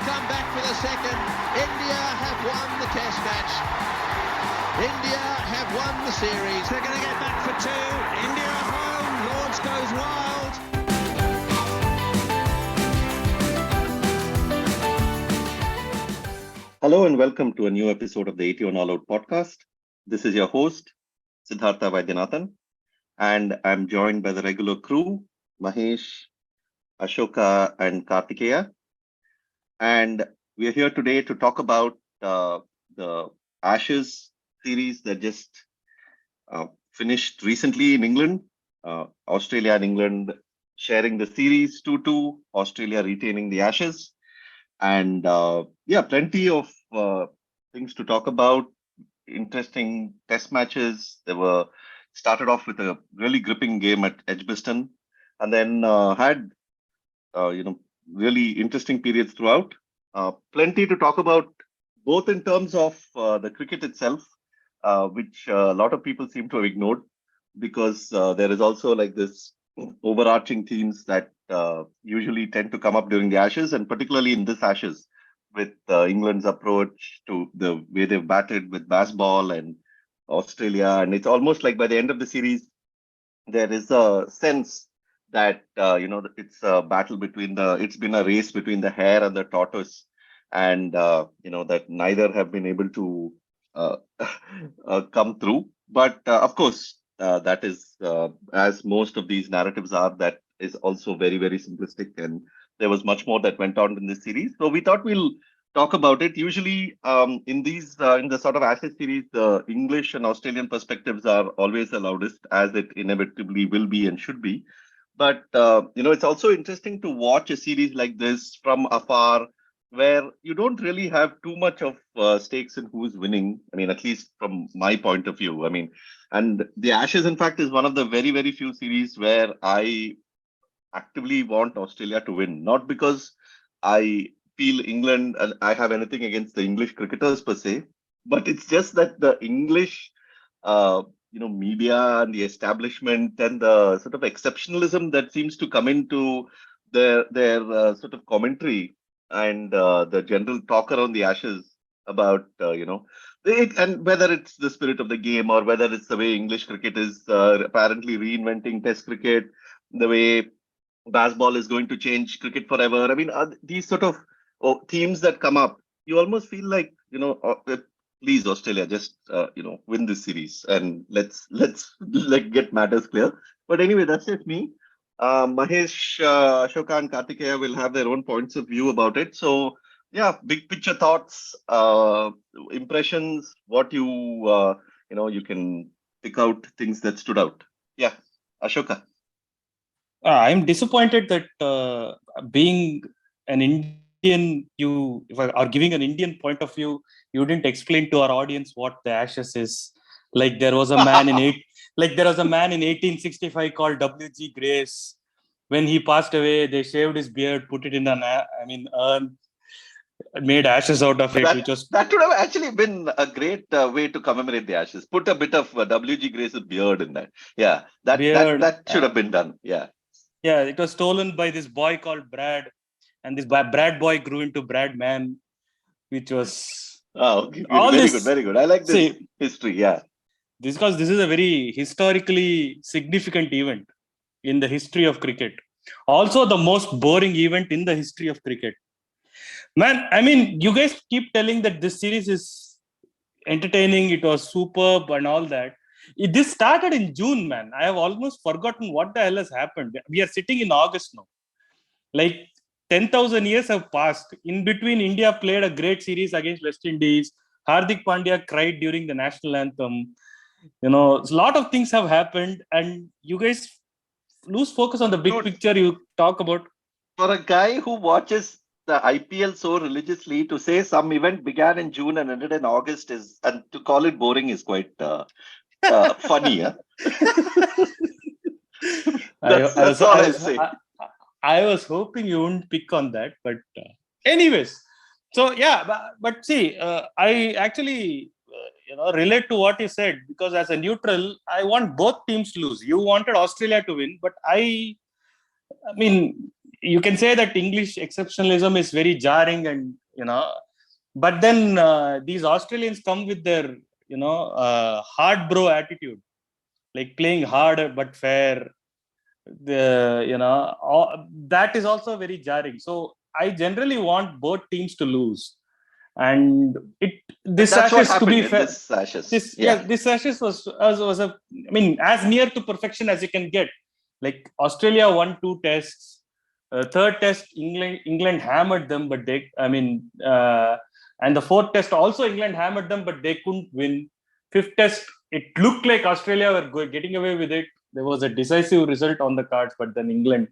come back for the second. India have won the test match. India have won the series. They're going to get back for two. India at home. Lords goes wild. Hello and welcome to a new episode of the 81 All Out podcast. This is your host, Siddhartha Vaidyanathan, and I'm joined by the regular crew, Mahesh, Ashoka, and Kartikeya. And we are here today to talk about the Ashes series that just finished recently in England. Australia and England sharing the series 2-2, Australia retaining the Ashes. And plenty of things to talk about. Interesting test matches. They were started off with a really gripping game at Edgbaston, and then had really interesting periods throughout. Plenty to talk about, both in terms of the cricket itself, which a lot of people seem to have ignored, because there is also like this overarching themes that usually tend to come up during the Ashes, and particularly in this Ashes, with England's approach to the way they've batted with Bazball and Australia. And it's almost like by the end of the series, there is a sense that it's a battle between it's been a race between the hare and the tortoise, and that neither have been able to come through. But of course, that is, as most of these narratives are, that is also very, very simplistic, and there was much more that went on in this series. So we thought we'll talk about it. Usually, in the sort of Ashes series, the English and Australian perspectives are always the loudest, as it inevitably will be and should be. But it's also interesting to watch a series like this from afar, where you don't really have too much of stakes in who's winning. I mean, at least from my point of view. I mean, and the Ashes, in fact, is one of the very, very few series where I actively want Australia to win. Not because I feel England, and I have anything against the English cricketers per se, but it's just that the English, media and the establishment and the sort of exceptionalism that seems to come into their sort of commentary, and the general talk around the Ashes about and whether it's the spirit of the game, or whether it's the way English cricket is apparently reinventing Test cricket, the way Bazball is going to change cricket forever. I mean, these sort of themes that come up, you almost feel like, please, Australia, just win this series, and let's like get matters clear. But anyway, that's just me. Mahesh, Ashoka, and Kartikeya will have their own points of view about it. So yeah, big picture thoughts, impressions, what you can pick out things that stood out. Yeah, Ashoka. I'm disappointed that being an Indian, or giving an Indian point of view, you didn't explain to our audience what the Ashes is. Like there was a man in 1865 called W.G. Grace. When he passed away, they shaved his beard, put it in urn, made ashes out of it. That would have actually been a great way to commemorate the Ashes. Put a bit of W.G. Grace's beard in that. Yeah, that should have been done. Yeah. Yeah, it was stolen by this boy called Brad, and this Brad boy grew into Brad Man, which was okay. Very good. I like this history. Yeah, because this is a very historically significant event in the history of cricket. Also, the most boring event in the history of cricket. Man, I mean, you guys keep telling that this series is entertaining. It was superb and all that. This started in June, man. I have almost forgotten what the hell has happened. We are sitting in August now. Like 10,000 years have passed. In between, India played a great series against West Indies. Hardik Pandya cried during the national anthem. A lot of things have happened, and you guys lose focus on the big picture you talk about. For a guy who watches the IPL so religiously, to say some event began in June and ended in August and to call it boring is quite funny. Huh? That's all I'll say. I was hoping you wouldn't pick on that, but anyways. So yeah, but see, I actually relate to what you said, because as a neutral, I want both teams to lose. You wanted Australia to win, but I mean, you can say that English exceptionalism is very jarring, and but then these Australians come with their hard bro attitude, like playing hard but fair. That is also very jarring. So I generally want both teams to lose, and And this that's what Ashes, to be happened in fair, this Ashes. this Ashes was a, I mean, as near to perfection as you can get. Like Australia won 2 tests. Third test, England hammered them, but and the fourth test also England hammered them, but they couldn't win. Fifth test, it looked like Australia were getting away with it. There was a decisive result on the cards, but then England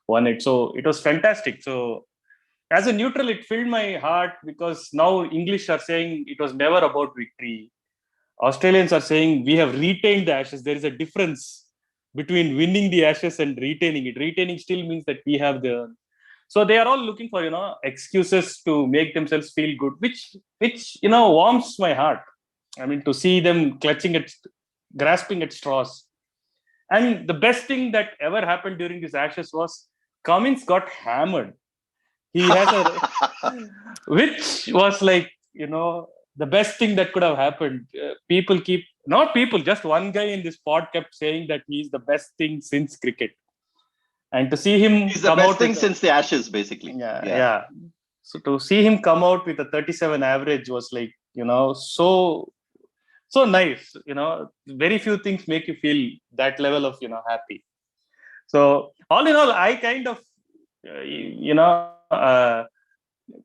won it. So it was fantastic. So as a neutral, it filled my heart, because now English are saying it was never about victory. Australians are saying we have retained the Ashes. There is a difference between winning the Ashes and retaining it. Retaining still means that we have the. So they are all looking for excuses to make themselves feel good, which warms my heart. I mean, to see them grasping at straws. And the best thing that ever happened during this Ashes was Cummins got hammered. He has which was like, the best thing that could have happened. Just one guy in this pod kept saying that he's the best thing since cricket. And to see him He's the best thing since the Ashes, basically. Yeah. So to see him come out with a 37 average was like, so nice. Very few things make you feel that level of, happy. So all in all, I kind of,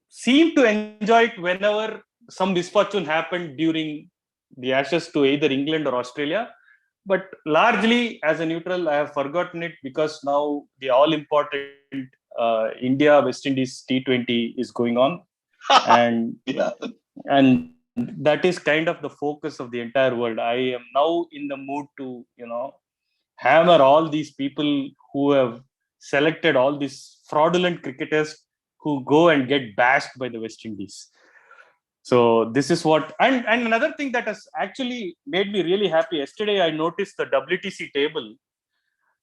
seem to enjoy it whenever some misfortune happened during the Ashes to either England or Australia. But largely, as a neutral, I have forgotten it, because now the all-important India-West Indies T20 is going on. And and that is kind of the focus of the entire world. I am now in the mood to, hammer all these people who have selected all these fraudulent cricketers who go and get bashed by the West Indies. So this is what, and another thing that has actually made me really happy. Yesterday, I noticed the WTC table,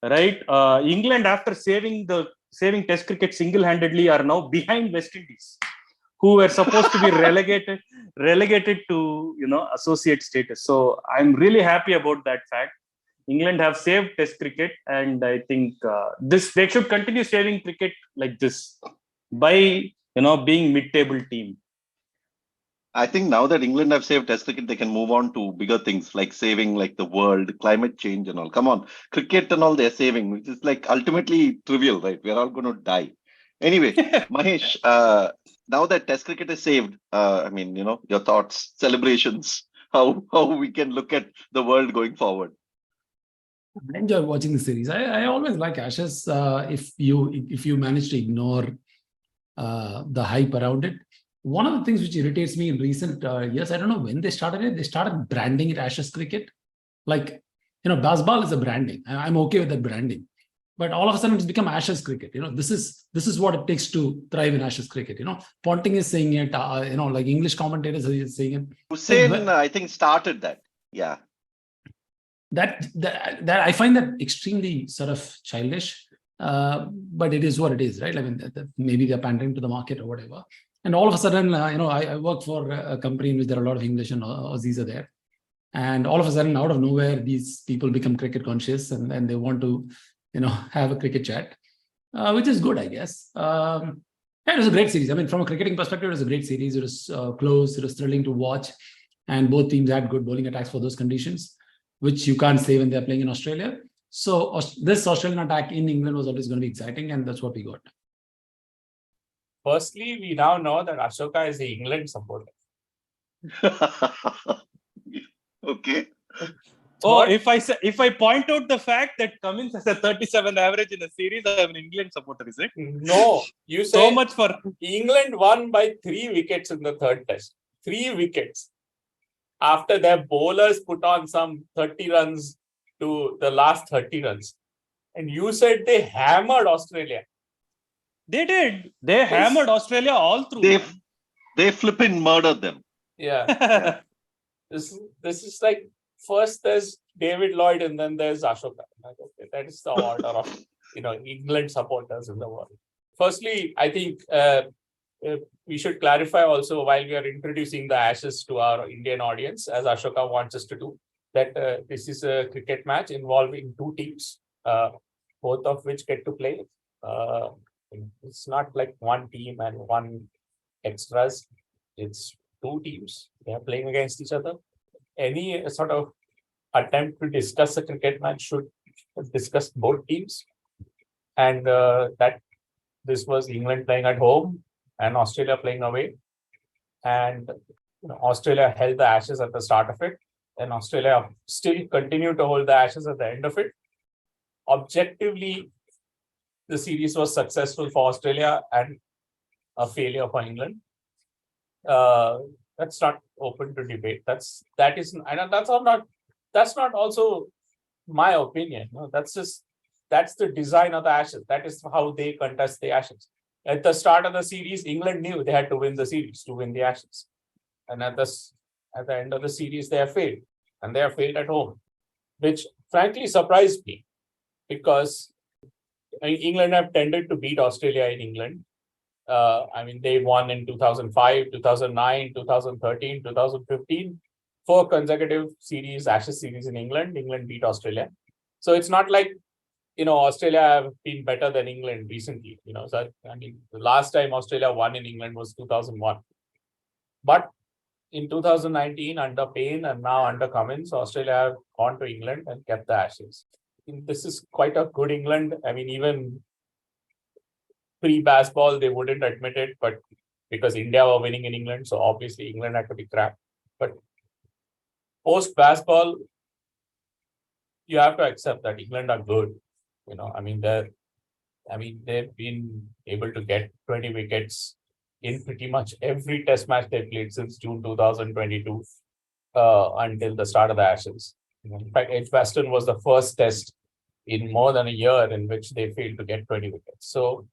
right? England, after saving Test cricket single-handedly, are now behind West Indies, who were supposed to be relegated to associate status. So I'm really happy about that fact. England have saved Test cricket, and I think they should continue saving cricket like this by being mid-table team. I think now that England have saved Test cricket, they can move on to bigger things like saving like the world, climate change and all. Come on, cricket and all they're saving, which is like ultimately trivial, right? We're all going to die. Anyway, Mahesh, now that Test cricket is saved, your thoughts, celebrations, how we can look at the world going forward. I enjoy watching the series. I always like Ashes if you manage to ignore the hype around it. One of the things which irritates me in recent years, I don't know when they started it. They started branding it Ashes cricket. Like, Bazball is a branding. I'm okay with that branding. But all of a sudden it's become Ashes cricket. This is what it takes to thrive in Ashes cricket. Ponting is saying it, like English commentators are saying it. Hussain, I think, started that. Yeah. That I find that extremely sort of childish, but it is what it is, right? I mean, maybe they're pandering to the market or whatever. And all of a sudden, I work for a company in which there are a lot of English and Aussies are there. And all of a sudden, out of nowhere, these people become cricket conscious and they want to, have a cricket chat, which is good, I guess. And it was a great series. I mean, from a cricketing perspective, it was a great series. It was close. It was thrilling to watch. And both teams had good bowling attacks for those conditions, which you can't say when they're playing in Australia. So this Australian attack in England was always going to be exciting, and that's what we got. Firstly, we now know that Ashoka is the England supporter. Okay. Oh, if I point out the fact that Cummins has a 37 average in a series, I am an England supporter, is it? No, you say so much for England won by 3 wickets in the third test. 3 wickets. After their bowlers put on some 30 runs to the last 30 runs. And you said they hammered Australia. They did. They hammered Australia all through. They flipping murdered them. Yeah. This is like, first there's David Lloyd and then there's Ashoka. Okay, that is the order of England supporters in the world. firstly, I think we should clarify also while we are introducing the Ashes to our Indian audience, as Ashoka wants us to do, that this is a cricket match involving two teams, both of which get to play. It's not like one team and one extras. It's two teams. They are playing against each other. Any sort of attempt to discuss a cricket match should discuss both teams. And that this was England playing at home and Australia playing away. And Australia held the Ashes at the start of it. And Australia still continued to hold the Ashes at the end of it. Objectively, the series was successful for Australia and a failure for England. That's not open to debate. That's not also my opinion. No, that's the design of the Ashes. That is how they contest the Ashes. At the start of the series, England knew they had to win the series to win the Ashes. And at the end of the series, they have failed. And they have failed at home, which frankly surprised me because England have tended to beat Australia in England. They won in 2005, 2009, 2013, 2015, 4 consecutive series, Ashes series in England. England beat Australia. So it's not like, Australia have been better than England recently. The last time Australia won in England was 2001. But in 2019, under Payne and now under Cummins, Australia have gone to England and kept the Ashes. This is quite a good England. Even pre-Bazball, they wouldn't admit it, but because India were winning in England, so obviously England had to be crap. But post-Bazball, you have to accept that England are good. They've been able to get 20 wickets in pretty much every test match they played since June 2022 until the start of the Ashes. In fact, Edgbaston was the first test in more than a year in which they failed to get 20 wickets. So,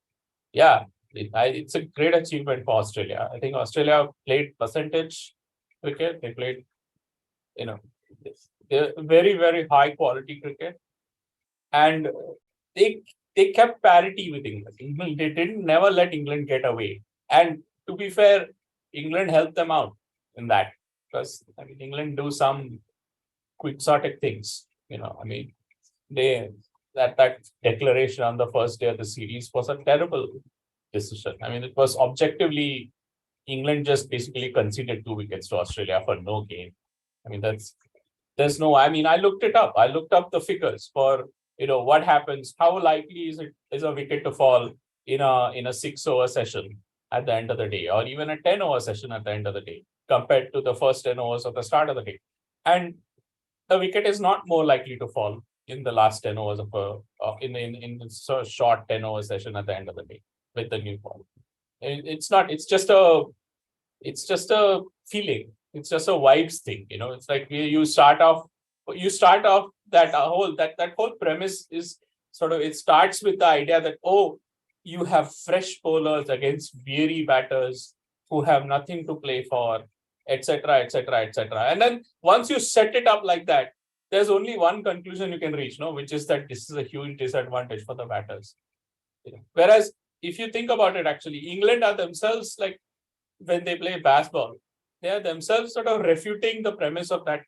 yeah, it's a great achievement for Australia. I think Australia played percentage cricket. They played, very, very high quality cricket. And they kept parity with England. They didn't never let England get away. And to be fair, England helped them out in that because England do some quixotic things. That declaration on the first day of the series was a terrible decision. It was objectively England just basically conceded 2 wickets to Australia for no gain. I looked it up. I looked up the figures for what happens. How likely is a wicket to fall in a 6-over session at the end of the day, or even a 10-over session at the end of the day, compared to the first 10 overs at the start of the day. And the wicket is not more likely to fall in the last 10 overs of in the short 10-over session at the end of the day with the new ball. It's not. It's just a feeling. It's just a vibes thing. It's like you start off that whole premise is it starts with the idea that, you have fresh bowlers against weary batters who have nothing to play for, etc., etc., etc. And then once you set it up like that, there's only one conclusion you can reach, which is that this is a huge disadvantage for the batters. Whereas if you think about it, actually, England are themselves, like when they play Bazball, they are themselves sort of refuting the premise of that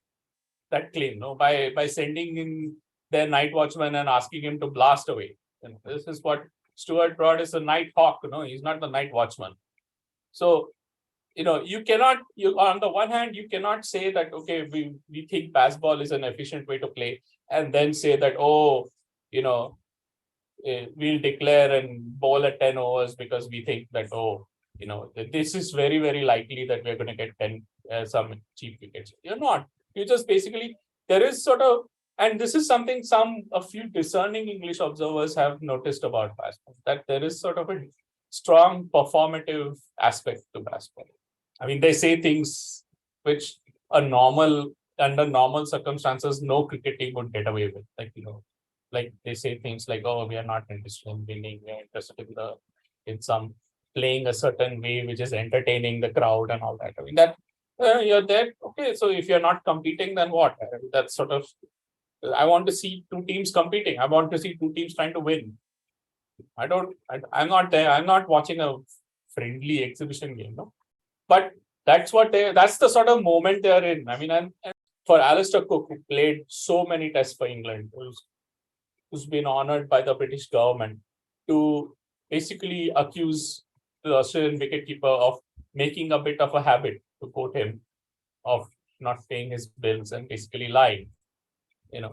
claim, by sending in their night watchman and asking him to blast away. This is what Stuart Broad is, a night hawk. He's not the night watchman. So, you cannot. On the one hand, you cannot say that we think Bazball is an efficient way to play, and then say that we'll declare and bowl at 10 overs because we think that this is very, very likely that we're going to get 10 some cheap wickets. You're not. You just basically, there is and this is something a few discerning English observers have noticed about Bazball, that there is a strong performative aspect to Bazball. They say things which under normal circumstances, no cricket team would get away with. Like they say things like, we are not interested in winning, we are interested in some playing a certain way which is entertaining the crowd and all that. You're there. Okay, so if you're not competing, then what? That's I want to see two teams competing. I want to see two teams trying to win. I'm not there. I'm not watching a friendly exhibition game, no. But that's the sort of moment they're in. I mean, and for Alistair Cook, who played so many tests for England, who's been honored by the British government, to basically accuse the Australian wicketkeeper of making a bit of a habit, to quote him, of not paying his bills and basically lying,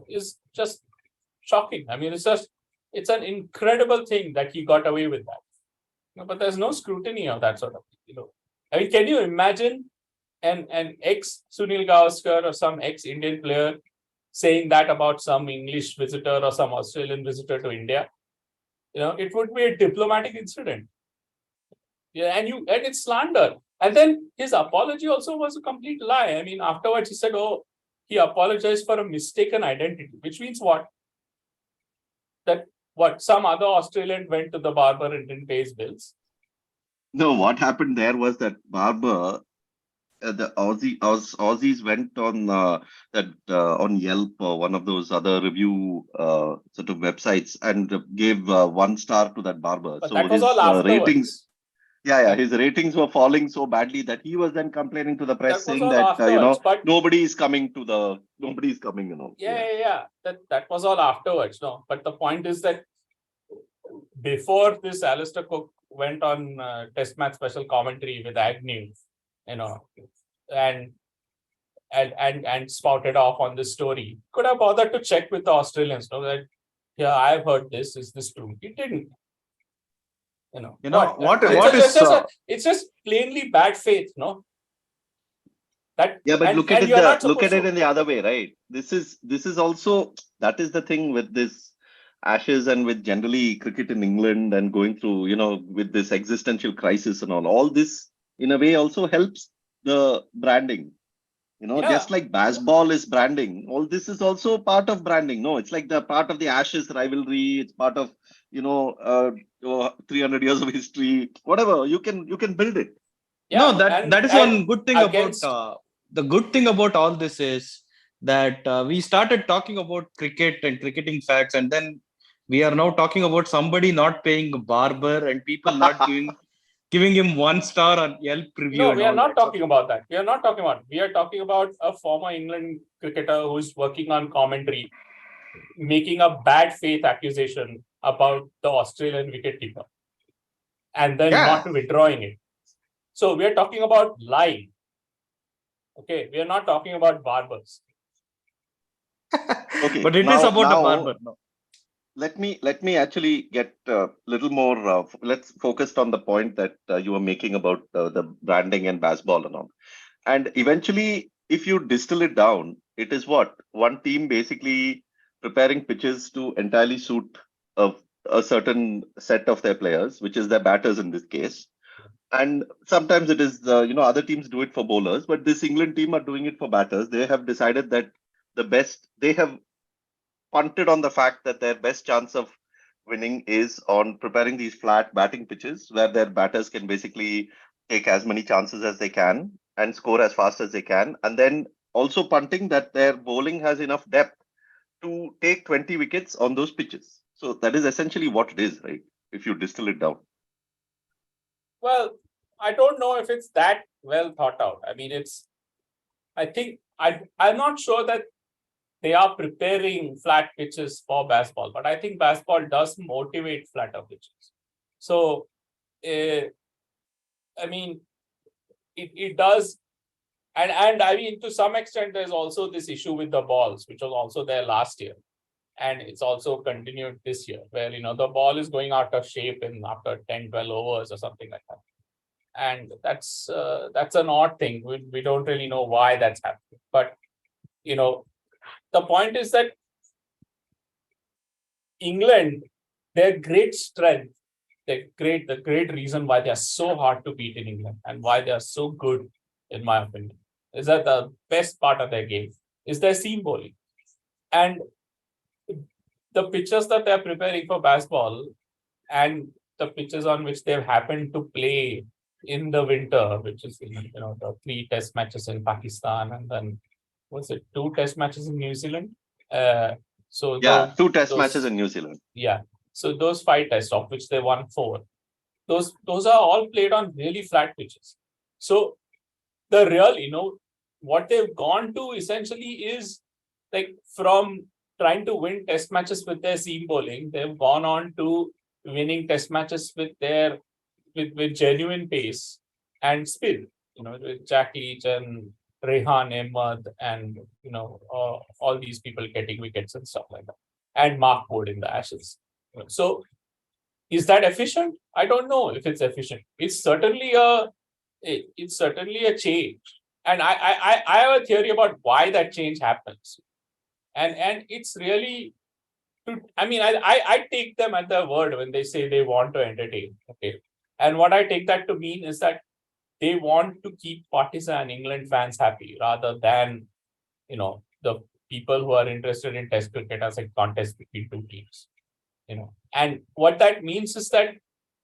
is just shocking. I mean, it's an incredible thing that he got away with that. But there's no scrutiny of that sort of thing, I mean, can you imagine an ex Sunil Gavaskar or some ex Indian player saying that about some English visitor or some Australian visitor to India? It would be a diplomatic incident. Yeah, and it's slander. And then his apology also was a complete lie. I mean, afterwards he said, he apologized for a mistaken identity, which means what? That some other Australian went to the barber and didn't pay his bills. No, what happened there was that barber, the Aussies went on on Yelp or one of those other review sort of websites and gave 1 star to that barber. But so that was his all afterwards. ratings. Yeah, his ratings were falling so badly that he was then complaining to the press saying that nobody's coming. Yeah. That was all afterwards. No, but the point is that before this, Alistair Cook went on Test match special commentary with Agnew, and spouted off on this story. Could have bothered to check with the Australians, that I've heard this. Is this true? He didn't. It's just plainly bad faith, no? But look at it in the other way, right? This is also, that is the thing with this Ashes and with generally cricket in England and going through, with this existential crisis and all this in a way also helps the branding. Just like Bazball is branding, all this is also part of branding. No, it's like the part of the Ashes rivalry. It's part of 300 years of history. Whatever, you can build it. Yeah, no, that is one good thing about the good thing about all this is that we started talking about cricket and cricketing facts, and then we are now talking about somebody not paying a barber and people not giving him 1 star on Yelp review. No, we are not talking about that. We are not talking about. We are talking about a former England cricketer who's working on commentary, making a bad faith accusation about the Australian wicketkeeper, and then not withdrawing it. So we are talking about lying. Okay, we are not talking about barbers. Okay, but it is about a barber. No. Let me actually get a little more. Let's focus on the point that you were making about the branding and Bazball and all. And eventually, if you distill it down, it is one team basically preparing pitches to entirely suit a certain set of their players, which is their batters in this case. And sometimes it is other teams do it for bowlers, but this England team are doing it for batters. They have decided that they have punted on the fact that their best chance of winning is on preparing these flat batting pitches where their batters can basically take as many chances as they can and score as fast as they can. And then also punting that their bowling has enough depth to take 20 wickets on those pitches. So that is essentially what it is, right? If you distill it down. Well, I don't know if it's that well thought out. I mean, I'm not sure that they are preparing flat pitches for Bazball, but I think Bazball does motivate flatter pitches. So, I mean, it does. And I mean, to some extent, there's also this issue with the balls, which was also there last year. And it's also continued this year, where, the ball is going out of shape after 10, 12 overs or something like that. And that's an odd thing. We don't really know why that's happening. But, the point is that England, their great strength, the great reason why they are so hard to beat in England and why they are so good, in my opinion, is that the best part of their game is their seam bowling. And the pitches that they're preparing for Bazball and the pitches on which they've happened to play in the winter, which is, the 3 test matches in Pakistan and then, 2 test matches in New Zealand? 2 test matches in New Zealand. Yeah. So those 5 tests, of which they won 4, those are all played on really flat pitches. So the real, what they've gone to essentially is like from trying to win test matches with their seam bowling, they've gone on to winning test matches with their with genuine pace and spin, with Jack Leach and Rehan Ahmed and all these people getting wickets and stuff like that, and Mark Wood in the Ashes. So is that efficient? I don't know if it's efficient. It's certainly a change, and I have a theory about why that change happens, and it's really. I take them at their word when they say they want to entertain. Okay, and what I take that to mean is that they want to keep partisan England fans happy rather than the people who are interested in Test cricket as a contest between 2 teams. And what that means is that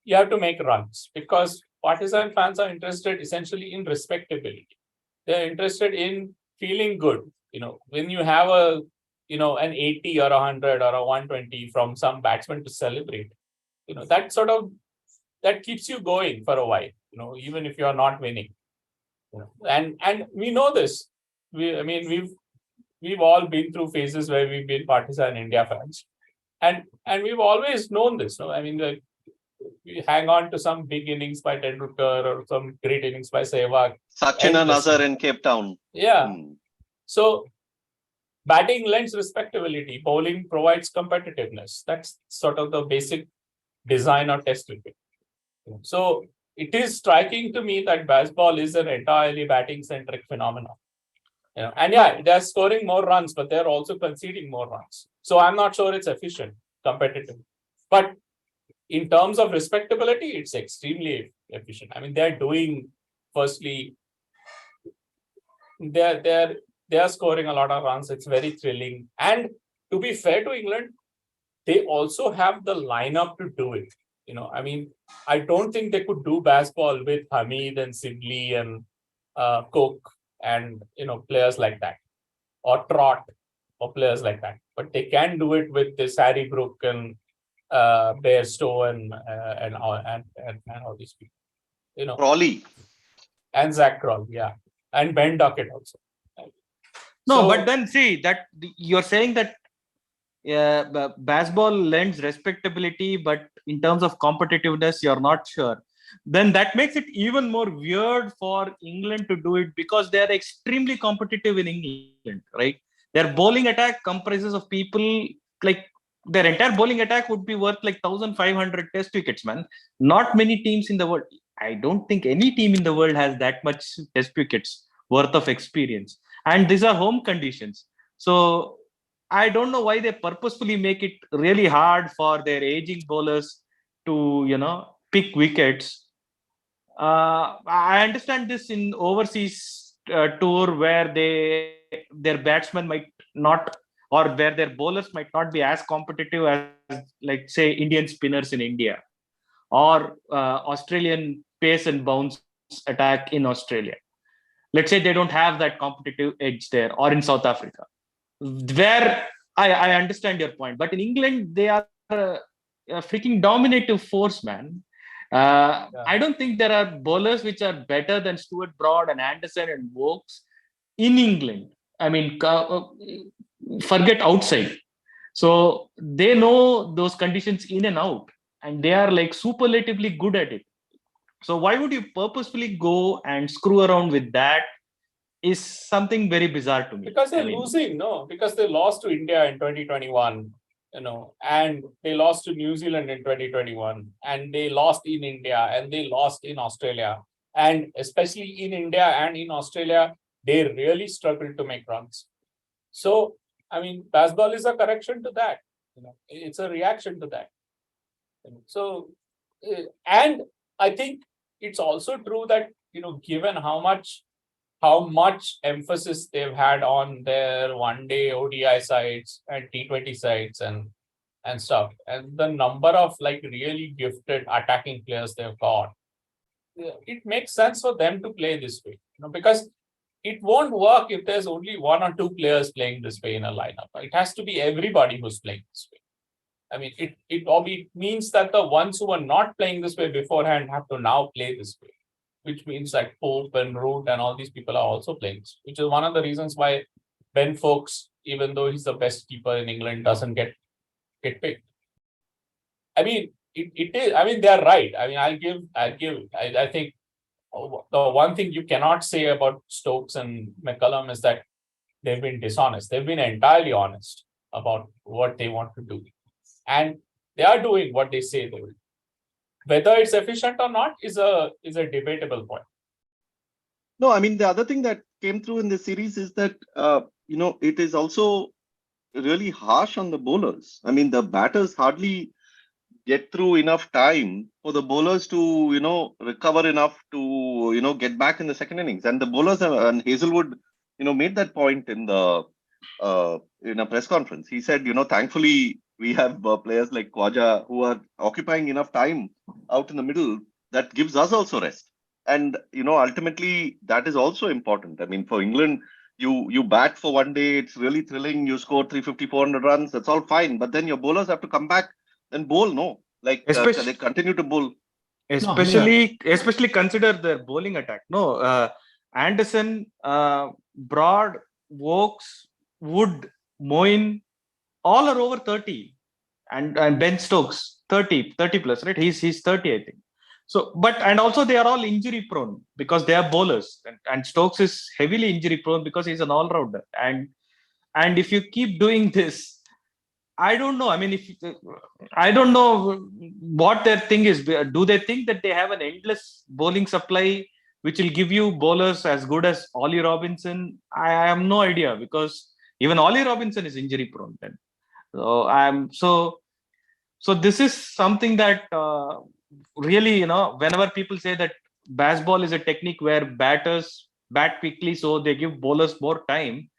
you have to make runs because partisan fans are interested essentially in respectability. They're interested in feeling good. When you have an 80 or 100 or a 120 from some batsman to celebrate, that keeps you going for a while, even if you're not winning. And we know this. We've all been through phases where we've been partisan India fans. And we've always known this. We hang on to some big innings by Tendulkar or some great innings by Sehwag. Sachin and Azhar in Cape Town. Yeah. So batting lends respectability. Bowling provides competitiveness. That's sort of the basic design of Test cricket. So it is striking to me that Bazball is an entirely batting-centric phenomenon. And they're scoring more runs, but they're also conceding more runs. So I'm not sure it's efficient, competitive. But in terms of respectability, it's extremely efficient. They're doing, firstly, they're scoring a lot of runs. It's very thrilling. And to be fair to England, they also have the lineup to do it. I don't think they could do Bazball with Hamid and Sidley and Cook and players like that, or Trott or players like that. But they can do it with this Harry Brook and Bairstow and all these people. Crawley. And Zach Crawley, yeah, and Ben Duckett also. No, but then see that you're saying that Bazball lends respectability, but in terms of competitiveness, you're not sure. Then that makes it even more weird for England to do it because they are extremely competitive in England, right? Their bowling attack comprises of people like their entire bowling attack would be worth like 1,500 test wickets, man. Not many teams in the world. I don't think any team in the world has that much test wickets worth of experience. And these are home conditions. So I don't know why they purposefully make it really hard for their aging bowlers to, pick wickets. I understand this in overseas tour where their batsmen might not, or where their bowlers might not be as competitive as, like, say, Indian spinners in India or Australian pace and bounce attack in Australia. Let's say they don't have that competitive edge there, or in South Africa, where I understand your point. But in England, they are a freaking dominative force, man. I don't think there are bowlers which are better than Stuart Broad and Anderson and Vokes in England. Forget outside. So they know those conditions in and out, and they are like superlatively good at it. So why would you purposefully go and screw around with that? Is something very bizarre to me. Because they're losing, no? Because they lost to India in 2021, and they lost to New Zealand in 2021, and they lost in India, and they lost in Australia. And especially in India and in Australia, they really struggled to make runs. So, Bazball is a correction to that. It's a reaction to that. So, and I think it's also true that, given how much emphasis they've had on their one-day ODI sides and T20 sides and stuff, and the number of really gifted attacking players they've got, it makes sense for them to play this way. Because it won't work if there's only 1 or 2 players playing this way in a lineup. It has to be everybody who's playing this way. I mean, it means that the ones who were not playing this way beforehand have to now play this way, which means that Pope and Root and all these people are also playing this, which is one of the reasons why Ben Stokes, even though he's the best keeper in England, doesn't get picked. I mean, it is. I mean, they're right. I mean, I think the one thing you cannot say about Stokes and McCullum is that they've been dishonest. They've been entirely honest about what they want to do, and they are doing what they say they will. Whether it's efficient or not is a debatable point. No, I mean, the other thing that came through in this series is that it is also really harsh on the bowlers. I mean, the batters hardly get through enough time for the bowlers to recover enough to get back in the second innings. And the bowlers and Hazelwood made that point in the in a press conference. He said, thankfully we have players like Khwaja who are occupying enough time out in the middle that gives us also rest. And ultimately that is also important. I mean, for England, you bat for one day, it's really thrilling. You score 350, 400 runs, that's all fine. But then your bowlers have to come back and bowl, no? Like they continue to bowl. Especially consider their bowling attack. No, Anderson, Broad, Wokes, Wood, Moin, all are over 30. And Ben Stokes, 30 plus, right? He's 30, I think. So, and also they are all injury prone because they are bowlers. And Stokes is heavily injury prone because he's an all-rounder. And if you keep doing this, I don't know. I mean, I don't know what their thing is. Do they think that they have an endless bowling supply which will give you bowlers as good as Ollie Robinson? I have no idea, because even Ollie Robinson is injury prone then. So this is something that really, whenever people say that Bazball is a technique where batters bat quickly so they give bowlers more time,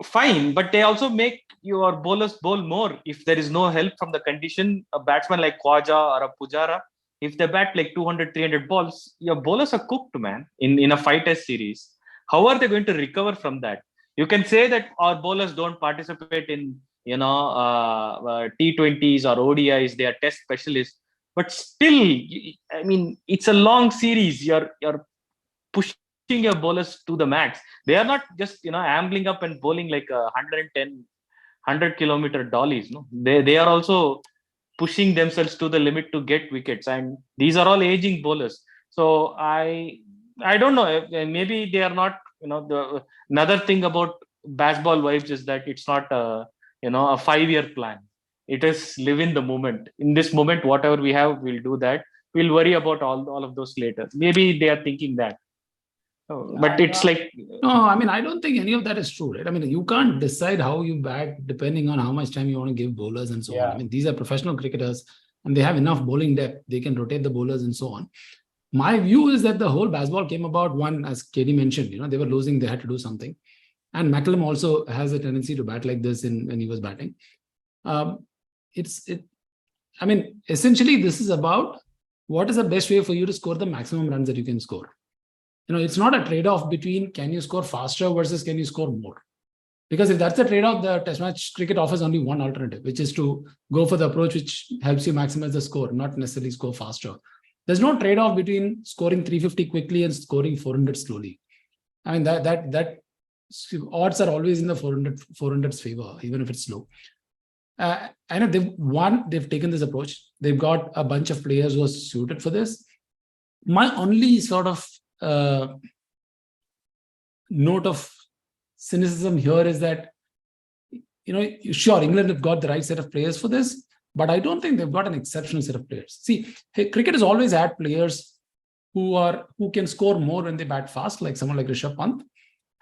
fine, but they also make your bowlers bowl more if there is no help from the condition. A batsman like Khwaja or a Pujara, if they bat like 200, 300 balls, your bowlers are cooked, man, in a 5-test series. How are they going to recover from that? You can say that our bowlers don't participate in T20s or ODIs, they are test specialists, but still, I mean, it's a long series. You're pushing your bowlers to the max. They are not just ambling up and bowling like 100-kilometer dollies. No, they are also pushing themselves to the limit to get wickets, and these are all aging bowlers. So I don't know, maybe they are not. Another thing about Bazball vibes is that it's not a 5-year plan. It is live in the moment. In this moment, whatever we have, we'll do that. We'll worry about all of those later. Maybe they are thinking that. But it's like, no, I mean, I don't think any of that is true, right? I mean, you can't decide how you bat depending on how much time you want to give bowlers and so on. I mean, these are professional cricketers and they have enough bowling depth. They can rotate the bowlers and so on. My view is that the whole Bazball came about, one, as Katie mentioned, they were losing, they had to do something. And McCullum also has a tendency to bat like this when he was batting. I mean, essentially, this is about what is the best way for you to score the maximum runs that you can score. It's not a trade-off between can you score faster versus can you score more. Because if that's the trade-off, the test match cricket offers only one alternative, which is to go for the approach which helps you maximize the score, not necessarily score faster. There's no trade-off between scoring 350 quickly and scoring 400 slowly. I mean, that odds are always in the 400's favor, even if it's slow. I know they've taken this approach. They've got a bunch of players who are suited for this. My only sort of note of cynicism here is that, sure, England have got the right set of players for this, but I don't think they've got an exceptional set of players. See, cricket has always had players who can score more when they bat fast, like someone like Rishabh Pant,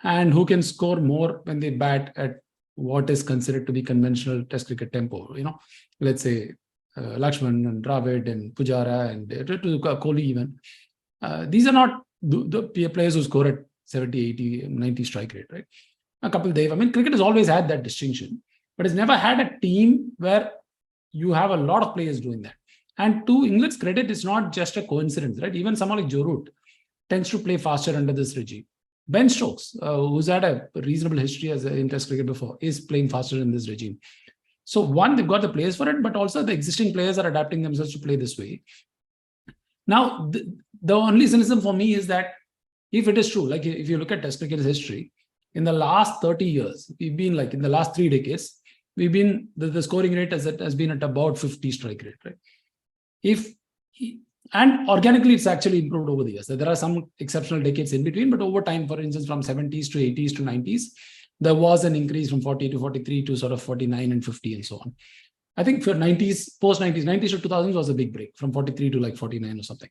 and who can score more when they bat at what is considered to be conventional test cricket tempo. Let's say Lakshman and Dravid and Pujara and Kohli even. These are not the players who score at 70, 80, 90 strike rate, right? A couple Dev. I mean, cricket has always had that distinction, but it's never had a team where you have a lot of players doing that. And to England's credit, it's not just a coincidence, right? Even someone like Joe Root tends to play faster under this regime. Ben Stokes, who's had a reasonable history in Test cricket before, is playing faster in this regime. So one, they've got the players for it, but also the existing players are adapting themselves to play this way. Now, the only cynicism for me is that if it is true, like if you look at Test cricket's history, in the last 30 years, we've been like in the last 3 decades, we've been the scoring rate has been at about 50 strike rate, right? And organically, it's actually improved over the years. There are some exceptional decades in between, but over time, for instance, from 70s to 80s to 90s, there was an increase from 40 to 43 to sort of 49 and 50 and so on. I think for 90s, post 90s to 2000s was a big break from 43 to like 49 or something.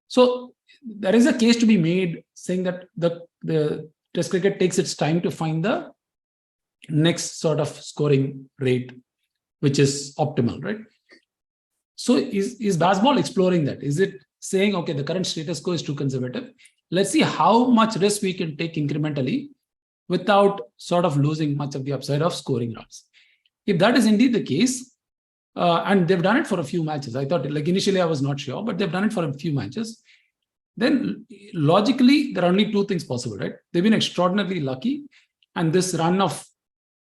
So there is a case to be made saying that the Test cricket takes its time to find the next sort of scoring rate, which is optimal, right? So is Bazball exploring that? Is it saying, okay, the current status quo is too conservative. Let's see how much risk we can take incrementally without sort of losing much of the upside of scoring runs. If that is indeed the case, and they've done it for a few matches, I thought, like initially I was not sure, but they've done it for a few matches, then logically, there are only two things possible, right? They've been extraordinarily lucky, and this run of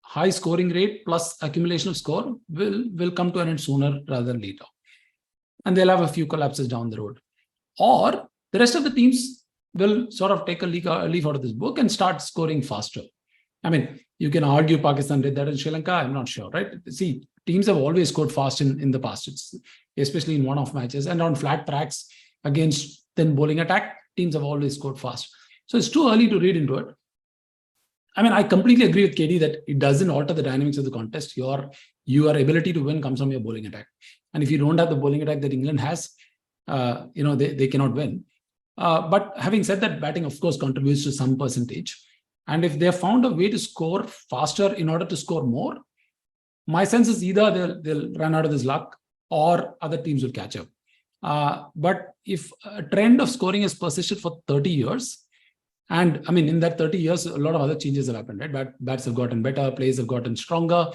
high scoring rate plus accumulation of score will come to an end sooner rather than later. And they'll have a few collapses down the road. Or the rest of the teams will sort of take a leaf out of this book and start scoring faster. I mean, you can argue Pakistan did that in Sri Lanka. I'm not sure, right? See, teams have always scored fast in the past, especially in one-off matches and on flat tracks against thin bowling attack. Teams have always scored fast. So it's too early to read into it. I mean, I completely agree with KD that it doesn't alter the dynamics of the contest. Your ability to win comes from your bowling attack. And if you don't have the bowling attack that England has, they cannot win. But having said that, batting, of course, contributes to some percentage. And if they have found a way to score faster in order to score more, my sense is either they'll run out of this luck or other teams will catch up. But if a trend of scoring has persisted for 30 years, and I mean, in that 30 years, a lot of other changes have happened, right? Bats have gotten better, players have gotten stronger.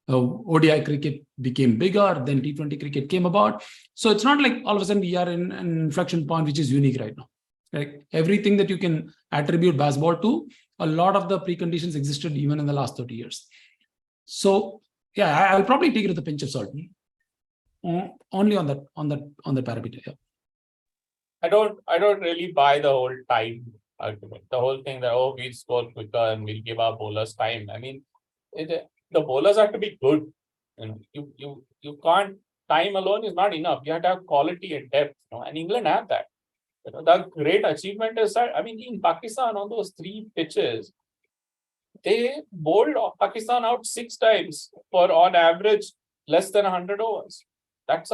ODI cricket became bigger, then T20 cricket came about. So it's not like all of a sudden we are in an inflection point which is unique right now. Like everything that you can attribute Bazball to, a lot of the preconditions existed even in the last 30 years. So yeah, I'll probably take it with a pinch of salt. Only on that parameter. Yeah. I don't really buy the whole time argument. The whole thing that we'll score quicker and we'll give our bowlers time. I mean, the bowlers have to be good. You can't. Time alone is not enough. You have to have quality and depth. And England have that. The great achievement is that, I mean, in Pakistan on those 3 pitches, they bowled Pakistan out 6 times for on average less than 100 overs. That's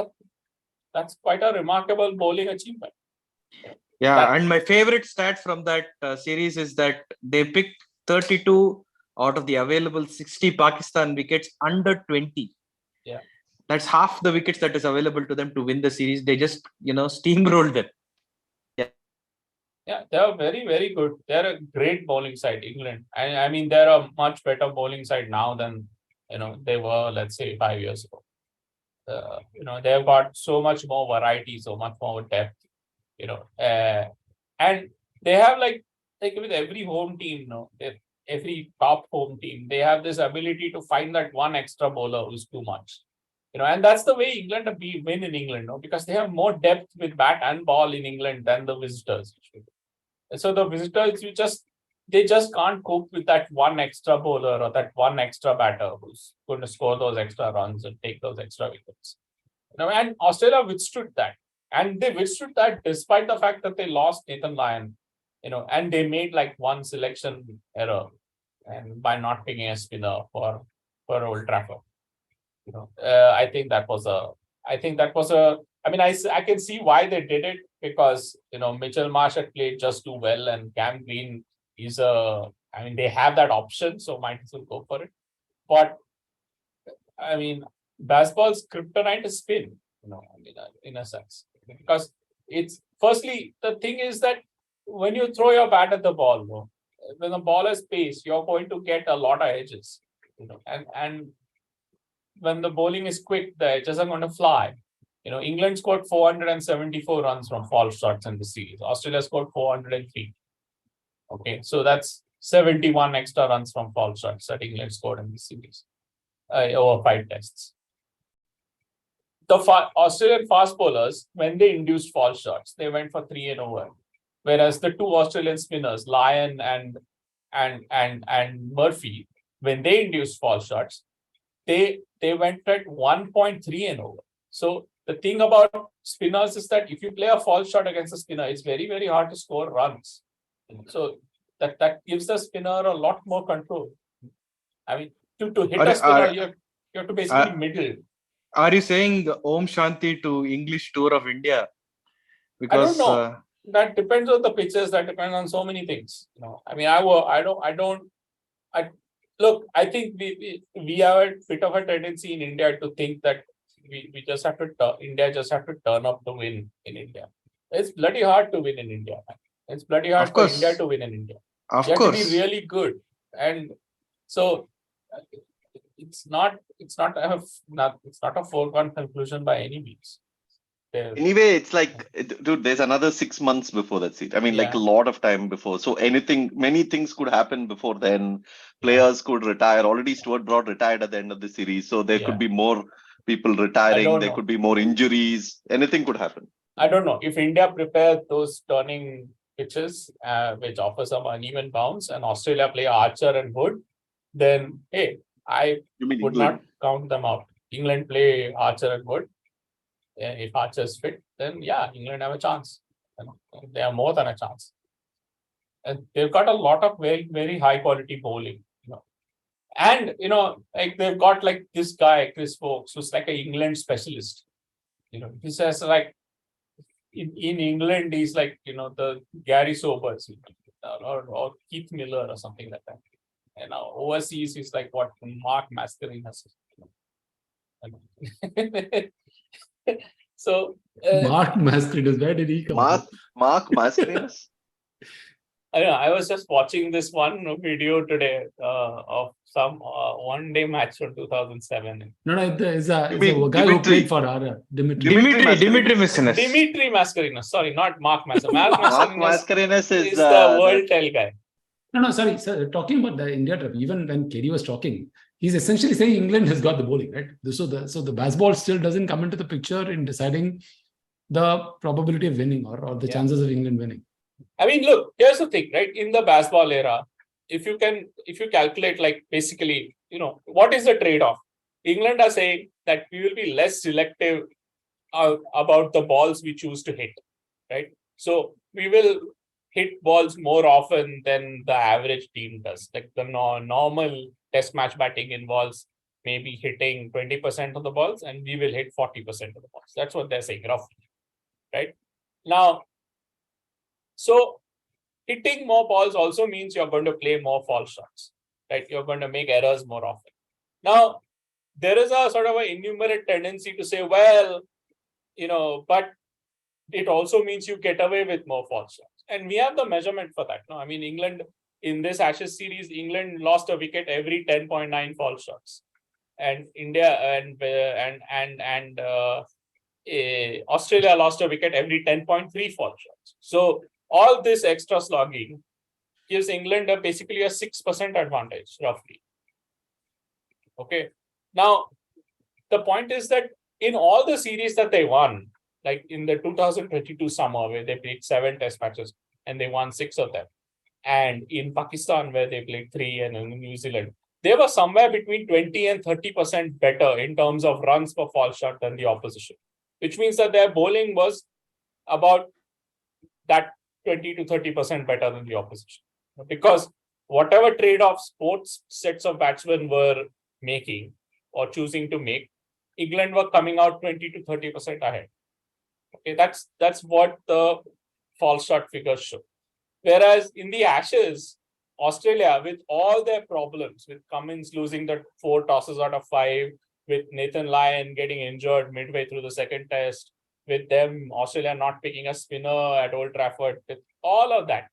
quite a remarkable bowling achievement. Yeah, and my favorite stat from that series is that they picked 32 out of the available 60 Pakistan wickets under 20. Yeah, that's half the wickets that is available to them to win the series. They just steamrolled them. Yeah, they are very, very good. They're a great bowling side, England. And I mean, they're a much better bowling side now than they were, let's say, 5 years ago. They've got so much more variety, so much more depth. And they have like with every home team, every top home team, they have this ability to find that one extra bowler who's too much. And that's the way England win in England, because they have more depth with bat and ball in England than the visitors. So the visitors, they just can't cope with that one extra bowler or that one extra batter who's going to score those extra runs and take those extra wickets. And Australia withstood that. And they withstood that despite the fact that they lost Nathan Lyon, and they made like one selection error and by not picking a spinner for Old Trafford. I think that was I mean, I can see why they did it, because, Mitchell Marsh had played just too well, and Cam Green is they have that option, so might as well go for it. But, I mean, Bazball's kryptonite is spin, in a sense. Because it's, firstly, the thing is that when you throw your bat at the ball, when the ball has pace, you're going to get a lot of edges, and when the bowling is quick, the edges are going to fly. England scored 474 runs from false shots in the series. Australia scored 403. Okay, so that's 71 extra runs from false shots that England scored in the series. over 5 tests. The Australian fast bowlers, when they induced false shots, they went for 3 and over. Whereas the 2 Australian spinners, Lyon and Murphy, when they induced false shots, they went at 1.3 and over. So the thing about spinners is that if you play a false shot against a spinner, it's very, very hard to score runs. So that gives the spinner a lot more control. I mean, to hit a spinner, you have to basically middle. Are you saying Om Shanti to English tour of India? Because I don't know. That depends on the pitches. That depends on so many things. I mean, I think we have a bit of a tendency in India to think that we just have to India just have to turn up to win in India. It's bloody hard to win in India. It's bloody hard for India to win in India. You have to be really good, and so it's not a foregone conclusion by any means. Anyway, it's like, dude, there's another 6 months before that seat. I mean, like a lot of time before. So many things could happen before then. Players could retire. Already Stuart Broad retired at the end of the series. So there could be more people retiring. There could be more injuries. Anything could happen. I don't know. If India prepared those turning pitches, which offer some uneven bounce, and Australia play Archer and Wood, then, hey, I would not count them out. England play Archer and Wood. If Archer's fit, then England have a chance. They have more than a chance. And they've got a lot of very, very high quality bowling. And like they've got like this guy, Chris Stokes, who's like an England specialist. He says like in England, he's like, the Gary Sobers or Keith Miller or something like that. And overseas, he's like what Mark Mascarenhas. So Mark Mascarenhas, where did he come from? Mark Mascarenhas? I don't know. I was just watching this one video today of some one-day match from 2007. No, it's a guy who played for RR. Dimitri Mascarenhas. Sorry, not Mark Mascarenhas. Mark Mascarenhas is the World Tel guy. No, sorry. Sir, talking about the India trip, even when KD was talking, he's essentially saying England has got the bowling, right? So the Bazball still doesn't come into the picture in deciding the probability of winning or the chances of England winning. I mean, look, here's the thing, right? In the Bazball era, if you calculate, like, basically, what is the trade-off? England are saying that we will be less selective about the balls we choose to hit, right? So we will hit balls more often than the average team does. Like the normal test match batting involves maybe hitting 20% of the balls, and we will hit 40% of the balls. That's what they're saying, roughly, right? Now, so hitting more balls also means you're going to play more false shots, right? You're going to make errors more often. Now, there is a sort of an innumerate tendency to say, well, but it also means you get away with more false shots. And we have the measurement for that. No, I mean, England, in this Ashes series, England lost a wicket every 10.9 false shots. And India and Australia lost a wicket every 10.3 false shots. So all this extra slogging gives England basically a 6% advantage, roughly. Okay. Now, the point is that in all the series that they won, like in the 2022 summer, where they played 7 test matches and they won 6 of them, and in Pakistan, where they played 3, and in New Zealand, they were somewhere between 20 and 30% better in terms of runs per false shot than the opposition, which means that their bowling was about that 20 to 30% better than the opposition. Because whatever trade-offs both sets of batsmen were making or choosing to make, England were coming out 20 to 30% ahead. Okay, that's what the false shot figures show. Whereas in the Ashes, Australia, with all their problems, with Cummins losing the 4 tosses out of 5, with Nathan Lyon getting injured midway through the second test, with them, Australia not picking a spinner at Old Trafford, with all of that,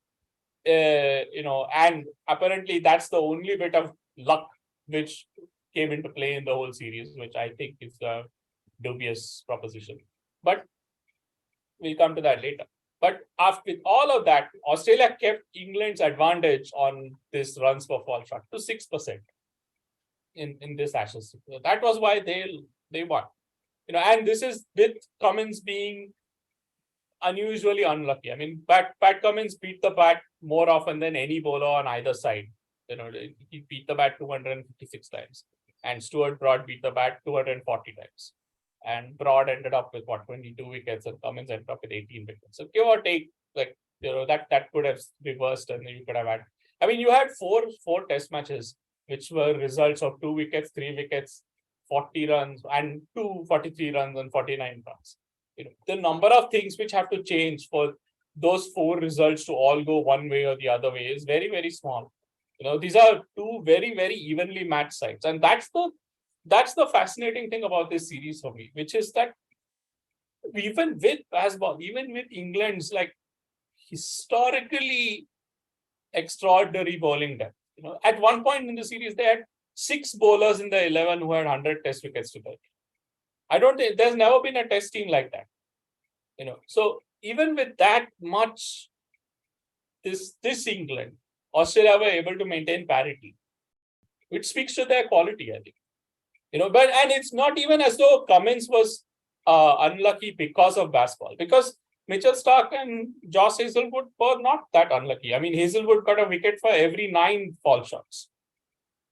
and apparently that's the only bit of luck which came into play in the whole series, which I think is a dubious proposition. But we'll come to that later. But with all of that, Australia kept England's advantage on this runs per false shot to 6%. in this Ashes. So that was why they won. And this is with Cummins being unusually unlucky. I mean, Pat Cummins beat the bat more often than any bowler on either side. He beat the bat 256 times, and Stuart Broad beat the bat 240 times. And Broad ended up with 22 wickets, and Cummins ended up with 18 wickets. So give or take, like that could have reversed, and you could have had. I mean, you had four test matches, which were results of 2 wickets, 3 wickets, 40 runs, and 43 runs and 49 runs. The number of things which have to change for those 4 results to all go one way or the other way is very, very small. These are 2 very, very evenly matched sides, and that's the fascinating thing about this series for me, which is that even with Bazball, even with England's like historically extraordinary bowling depth, at one point in the series they had 6 bowlers in the 11 who had 100 test wickets to their. I don't think there's never been a test team like that. So even with that much, this England, Australia were able to maintain parity, which speaks to their quality, I think. And it's not even as though Cummins was unlucky because of Bazball, because Mitchell Starc and Josh Hazlewood were not that unlucky. I mean, Hazlewood got a wicket for every 9 fall shots,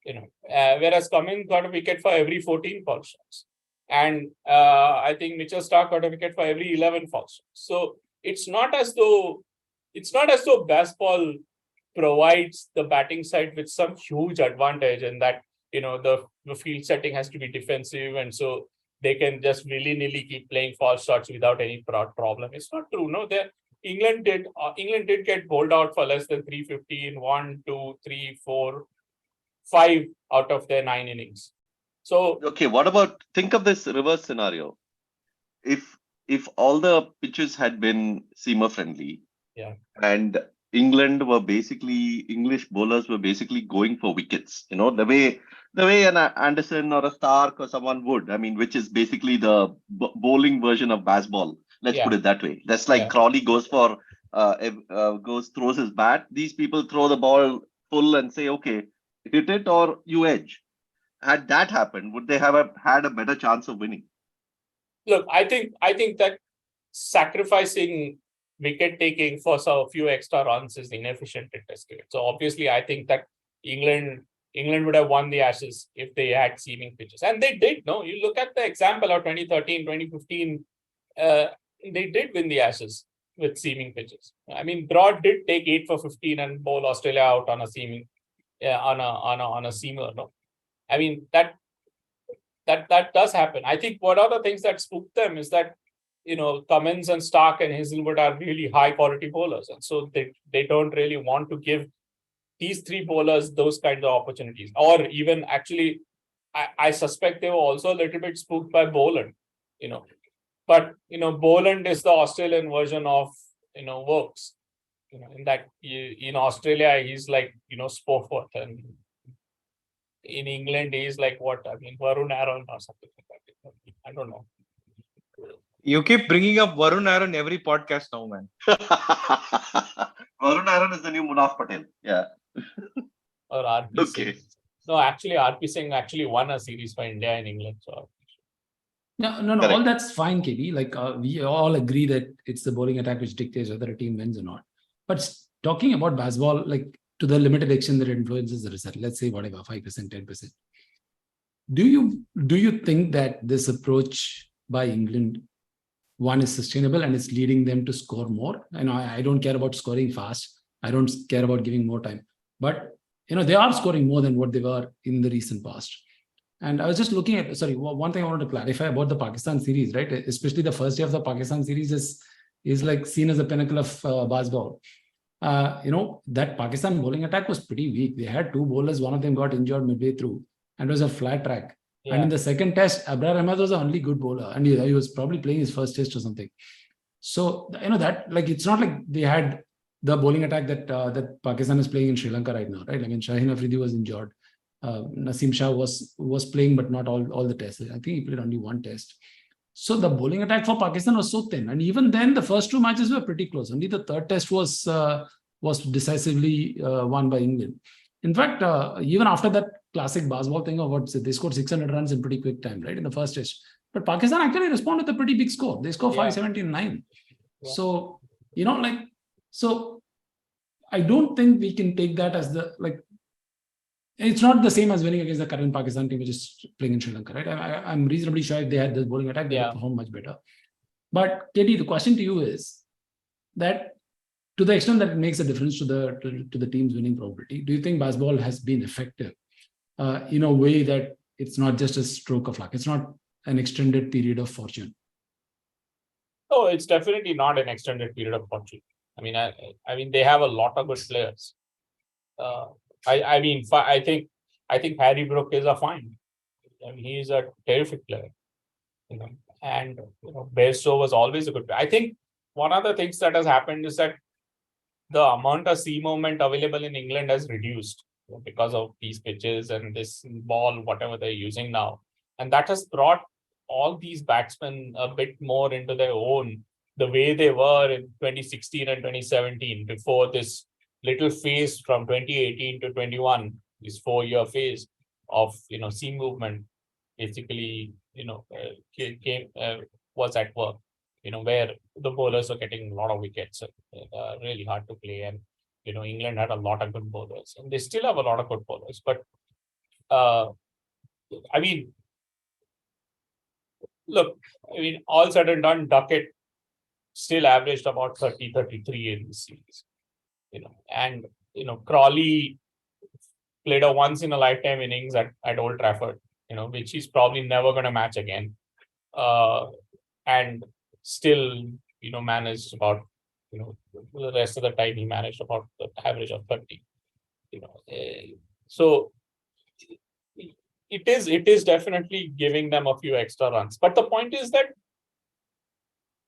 whereas Cummins got a wicket for every 14 fall shots. And I think Mitchell Starc got a wicket for every 11 fall shots. So it's not as though Bazball provides the batting side with some huge advantage, and that the field setting has to be defensive, and so they can just willy-nilly keep playing false shots without any problem. It's not true. No, England did get bowled out for less than 350 in 1, 2, 3, 4, 5 out of their 9 innings. So okay, what about, think of this reverse scenario. If all the pitches had been seamer friendly, and English bowlers were basically going for wickets, the way an Anderson or a Starc or someone would, I mean, which is basically the bowling version of Bazball. Let's put it that way. That's like Crawley goes for throws his bat. These people throw the ball full and say, okay, hit it or you edge. Had that happened, would they have had a better chance of winning? Look, I think that sacrificing wicket taking for a few extra runs is inefficient in Test cricket. So obviously, I think that England would have won the Ashes if they had seaming pitches, and they did. No, you look at the example of 2013, 2015. They did win the Ashes with seaming pitches. I mean, Broad did take 8 for 15 and bowl Australia out on a seaming, on a seamer. No, I mean that does happen. I think what are the things that spooked them is that Cummins and Starc and Hazlewood are really high quality bowlers, and so they don't really want to give these 3 bowlers those kinds of opportunities. Or even actually, I suspect they were also a little bit spooked by Boland. But Boland is the Australian version of Works. In that in Australia he's like Spofford, and in England he's like Varun Aaron or something like that. I don't know. You keep bringing up Varun Aaron every podcast now, man. Varun Aaron is the new Munaf Patel. Yeah. Or RP Singh. No, actually RP Singh actually won a series for India in England. So No, all that's fine, KB. Like we all agree that it's the bowling attack which dictates whether a team wins or not. But talking about Bazball, like to the limited extent that it influences the result, let's say whatever, 5%, 10%. Do you think that this approach by England, one, is sustainable and it's leading them to score more? I don't care about scoring fast. I don't care about giving more time. But they are scoring more than what they were in the recent past. And I was just looking at, one thing I wanted to clarify about the Pakistan series, right? Especially the first day of the Pakistan series is like seen as the pinnacle of Bazball. That Pakistan bowling attack was pretty weak. They had 2 bowlers, one of them got injured midway through, and it was a flat track. Yeah. And in the second test, Abrar Ahmed was the only good bowler, and he was probably playing his first test or something. So that it's not like they had the bowling attack that Pakistan is playing in Sri Lanka right now, right? I mean, Shaheen Afridi was injured. Naseem Shah was playing, but not all the tests. I think he played only 1 test. So the bowling attack for Pakistan was so thin, and even then the first 2 matches were pretty close. Only the third test was decisively won by England. In fact, even after that classic Bazball thing of they scored 600 runs in pretty quick time, right, in the first test. But Pakistan actually responded with a pretty big score. They scored 579. Yeah. So, so I don't think we can take that as it's not the same as winning against the current Pakistan team, which is playing in Sri Lanka, right? I'm reasonably sure if they had this bowling attack, they would perform much better. But KD, the question to you is that to the extent that it makes a difference to the team's winning probability, do you think Bazball has been effective in a way that it's not just a stroke of luck? It's not an extended period of fortune. No, it's definitely not an extended period of fortune. I mean, they have a lot of good players. I think Harry Brook is a find. I mean, he's a terrific player. And Bairstow was always a good player. I think one of the things that has happened is that the amount of seam movement available in England has reduced because of these pitches and this ball, whatever they're using now. And that has brought all these batsmen a bit more into their own, the way they were in 2016 and 2017, before this little phase from 2018 to 21, this 4-year phase of seam movement, basically was at work, where the bowlers are getting a lot of wickets, really hard to play, and England had a lot of good bowlers, and they still have a lot of good bowlers. But all said and done, Duckett still averaged about 30, 33 in this series. And Crawley played a once in a lifetime innings at Old Trafford, which he's probably never going to match again. And still, managed about, the rest of the time he managed about the average of 30. So it is definitely giving them a few extra runs. But the point is that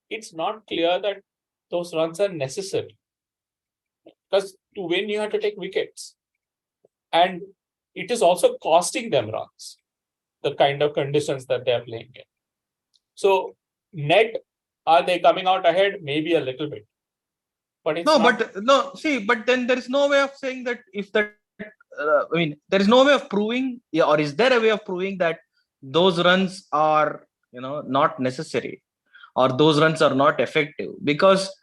it's not clear that those runs are necessary. Because to win, you have to take wickets. And it is also costing them runs, the kind of conditions that they're playing in. So net, are they coming out ahead? Maybe a little bit. But it's but then there is no way of saying that if that, there is no way of proving, or is there a way of proving that those runs are, not necessary, or those runs are not effective? Because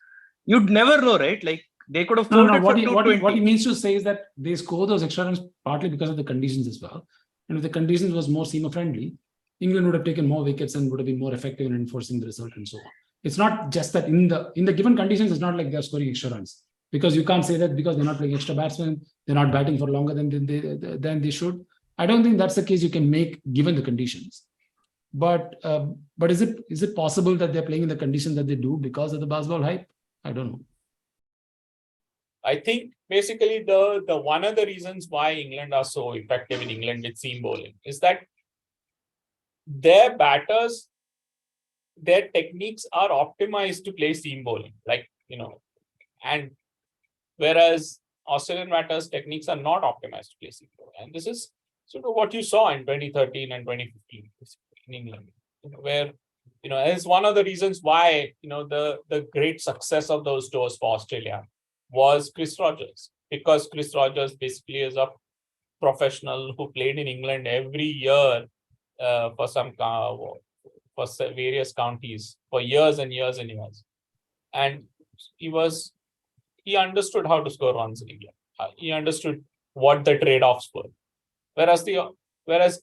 you'd never know, right? Like, they could have floated for 220. What he means to say is that they score those extra runs partly because of the conditions as well. And if the conditions was more seamer friendly, England would have taken more wickets and would have been more effective in enforcing the result and so on. It's not just that in the given conditions, it's not like they're scoring extra runs, because you can't say that because they're not playing extra batsmen, they're not batting for longer than they should. I don't think that's the case you can make given the conditions. But is it possible that they're playing in the conditions that they do because of the Bazball hype? I don't know. I think basically the one of the reasons why England are so effective in England with seam bowling is that their batters, their techniques are optimized to play seam bowling, and whereas Australian batters' techniques are not optimized to play seam bowling. And this is sort of what you saw in 2013 and 2015 in England, where is one of the reasons why the great success of those tours for Australia was Chris Rogers, because Chris Rogers basically is a professional who played in England every year for various counties for years and years and years, and he understood how to score runs in England. He understood what the trade-offs were, whereas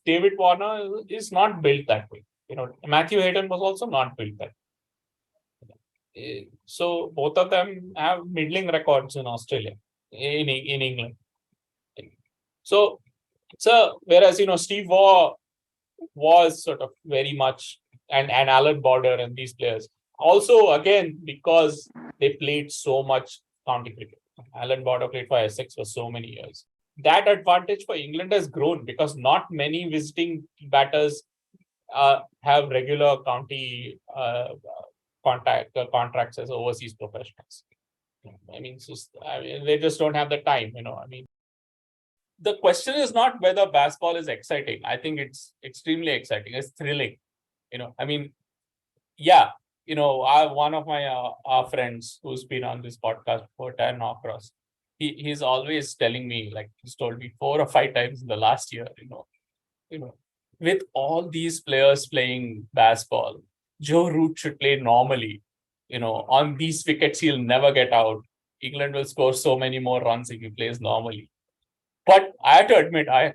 David Warner is not built that way. Matthew Hayden was also not built that way. So both of them have middling records in Australia, in England. So whereas Steve Waugh was sort of very much, and Alan Border and these players also, again, because they played so much county cricket. Alan Border played for Essex for so many years. That advantage for England has grown because not many visiting batters have regular county contracts as overseas professionals. They just don't have the time. The question is not whether Bazball is exciting. I think it's extremely exciting. It's thrilling. One of my our friends who's been on this podcast before, Dan Norcross, he's always telling me, like he's told me 4 or 5 times in the last year, with all these players playing Bazball, Joe Root should play normally. On these wickets, he'll never get out. England will score so many more runs if he plays normally. But I have to admit, I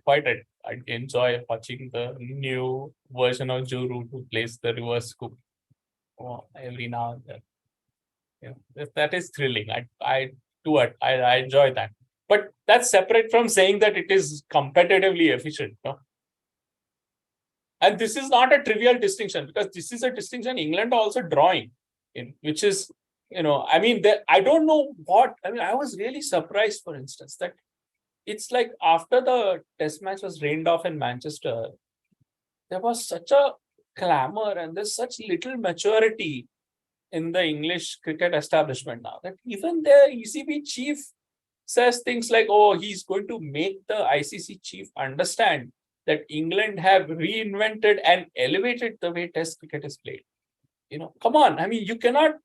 enjoy watching the new version of Joe Root who plays the reverse scoop every now and then. That is thrilling. I do it. I enjoy that. But that's separate from saying that it is competitively efficient. And this is not a trivial distinction, because this is a distinction England are also drawing in, which is, I don't know what, I was really surprised, for instance, that it's like after the test match was rained off in Manchester, there was such a clamor and there's such little maturity in the English cricket establishment now that even the ECB chief says things like, oh, he's going to make the ICC chief understand that England have reinvented and elevated the way test cricket is played. Come on. You cannot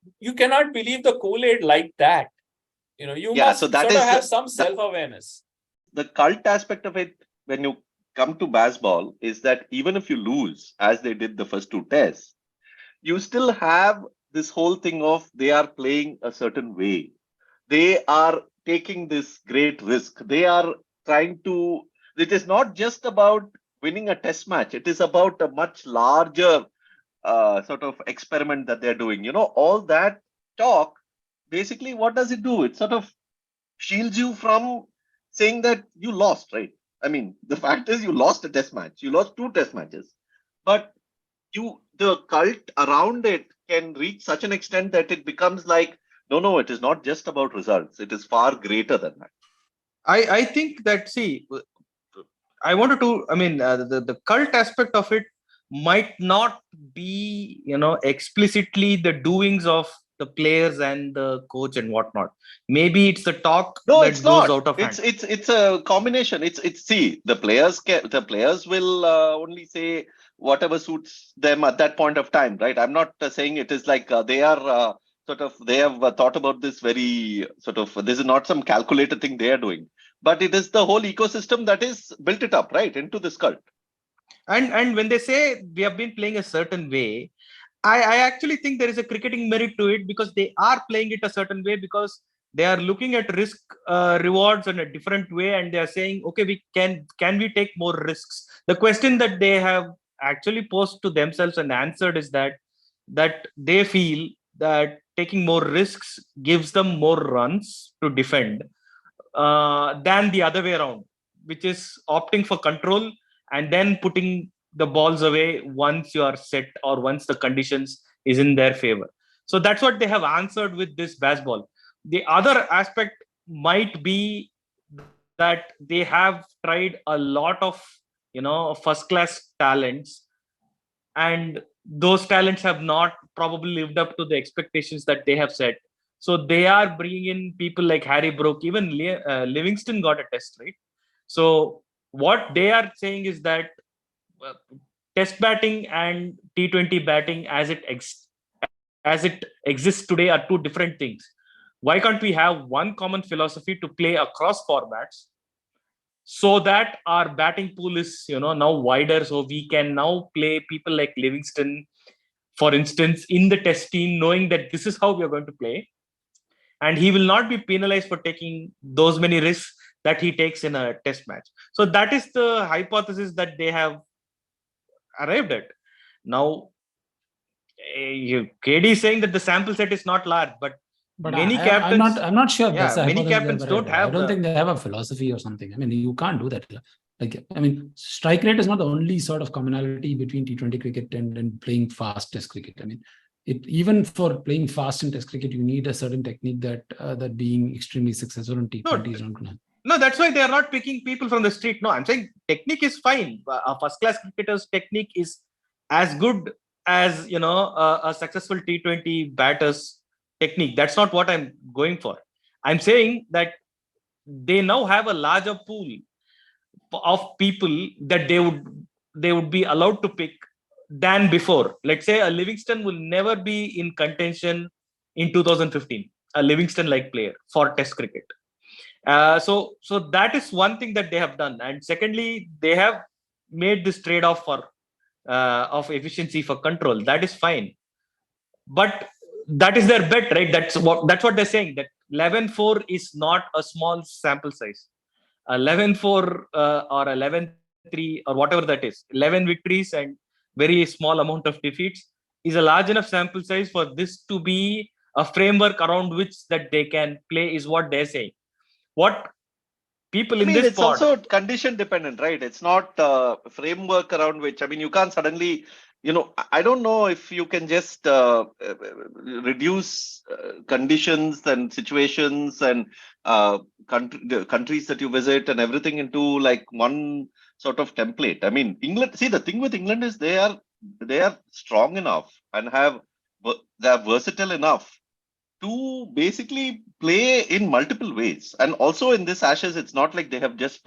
believe the Kool-Aid like that. You must have some self-awareness. The cult aspect of it, when you come to Bazball, is that even if you lose, as they did the first 2 tests, you still have this whole thing of they are playing a certain way. They are taking this great risk. They are trying to, it is not just about winning a test match. It is about a much larger sort of experiment that they're doing. All that talk, basically, what does it do? It sort of shields you from saying that you lost, right? The fact is you lost a test match. You lost 2 test matches. But the cult around it can reach such an extent that it becomes like, no, it is not just about results. It is far greater than that. I think that, I wanted to, the cult aspect of it might not be, explicitly the doings of the players and the coach and whatnot. Maybe it's the talk that goes out of hand. It's a combination. The players will only say whatever suits them at that point of time, right? I'm not saying it is like they are they have thought about this very this is not some calculated thing they are doing, but it is the whole ecosystem that is built it up, right, into this cult. And when they say we have been playing a certain way, I actually think there is a cricketing merit to it, because they are playing it a certain way, because they are looking at risk rewards in a different way, and they are saying, okay, can we take more risks? The question that they have actually posed to themselves and answered is that they feel that taking more risks gives them more runs to defend than the other way around, which is opting for control and then putting the balls away once you are set or once the conditions is in their favor. So that's what they have answered with this Bazball. The other aspect might be that they have tried a lot of first class talents, and those talents have not probably lived up to the expectations that they have set. So they are bringing in people like Harry Brook. Even Livingston got a test, right? So what they are saying is that test batting and T20 batting as it exists today are 2 different things. Why can't we have one common philosophy to play across formats, so that our batting pool is now wider, so we can now play people like Livingston, for instance, in the test team, knowing that this is how we are going to play, and he will not be penalized for taking those many risks that he takes in a test match. So that is the hypothesis that they have arrived at. Now, KD is saying that the sample set is not large, but many captains, I'm not sure. Yeah, many captains don't have. I don't think they have a philosophy or something. You can't do that. Strike rate is not the only sort of commonality between T20 cricket and playing fast test cricket. Even for playing fast in test cricket, you need a certain technique that being extremely successful in T20 is not going to. No, that's why they are not picking people from the street. No, I'm saying technique is fine. A first-class cricketer's technique is as good as a successful T20 batter's technique. That's not what I'm going for. I'm saying that they now have a larger pool of people that they would be allowed to pick than before. Let's say a Livingston will never be in contention in 2015. A Livingston-like player for Test cricket. So that is one thing that they have done. And secondly, they have made this trade-off for of efficiency for control. That is fine. But that is their bet, right? That's what they're saying, that 11-4 is not a small sample size. 11-4 or 11-3 or whatever that is, 11 victories and very small amount of defeats is a large enough sample size for this to be a framework around which that they can play, is what they're saying. What people in this it's also condition dependent, right? It's not a framework around which, you can't suddenly, I don't know if you can just reduce conditions and situations and the countries that you visit and everything into like one sort of template. England, see, the thing with England is they are strong enough and they are versatile enough to basically play in multiple ways. And also in this Ashes, it's not like they've just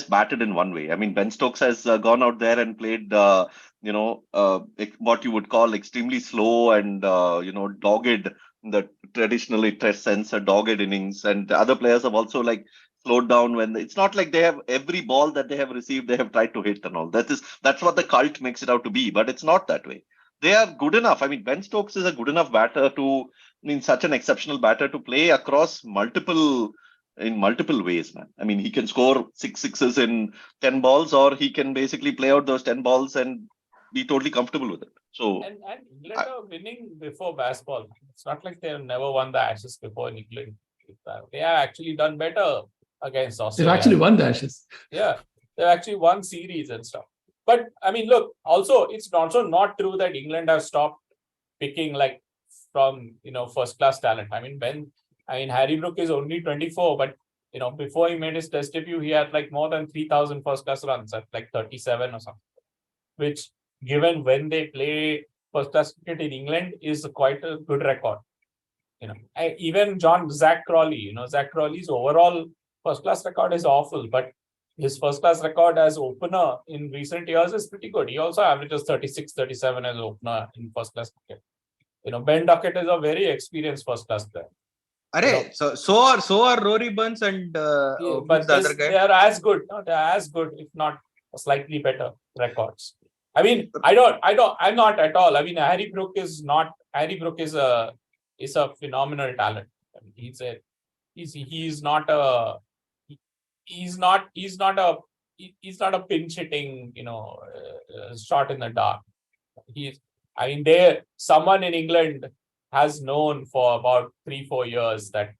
batted in one way. Ben Stokes has gone out there and played, what you would call extremely slow and, dogged, in the traditionally test sense, a dogged innings. And the other players have also like slowed down when it's not like they have every ball that they have received, they have tried to hit and all. That's what the cult makes it out to be, but it's not that way. They are good enough. Ben Stokes is a good enough batter such an exceptional batter to play across multiple ways, man. He can score 6 sixes in 10 balls, or he can basically play out those 10 balls and be totally comfortable with it. So and England are winning before Bazball. It's not like they've never won the Ashes before in England. They have actually done better against Australia. They've actually won the Ashes. Yeah, they've actually won series and stuff. But look, also it's also not true that England have stopped picking like from first class talent. Harry Brook is only 24, but before he made his test debut, he had like more than 3,000 first class runs at like 37 or something, which given when they play first class cricket in England is quite a good record. Even Zach Crawley, Zach Crawley's overall first class record is awful, but his first class record as opener in recent years is pretty good. He also averages 36, 37 as opener in first class cricket. Ben Duckett is a very experienced first class player. So are Rory Burns and but the other guy. They are as good. No, they are as good, if not slightly better records. I'm not at all. Harry Brook is not. Harry Brook is a phenomenal talent. He's not a pinch hitting, shot in the dark. Someone in England has known for about 3-4 years that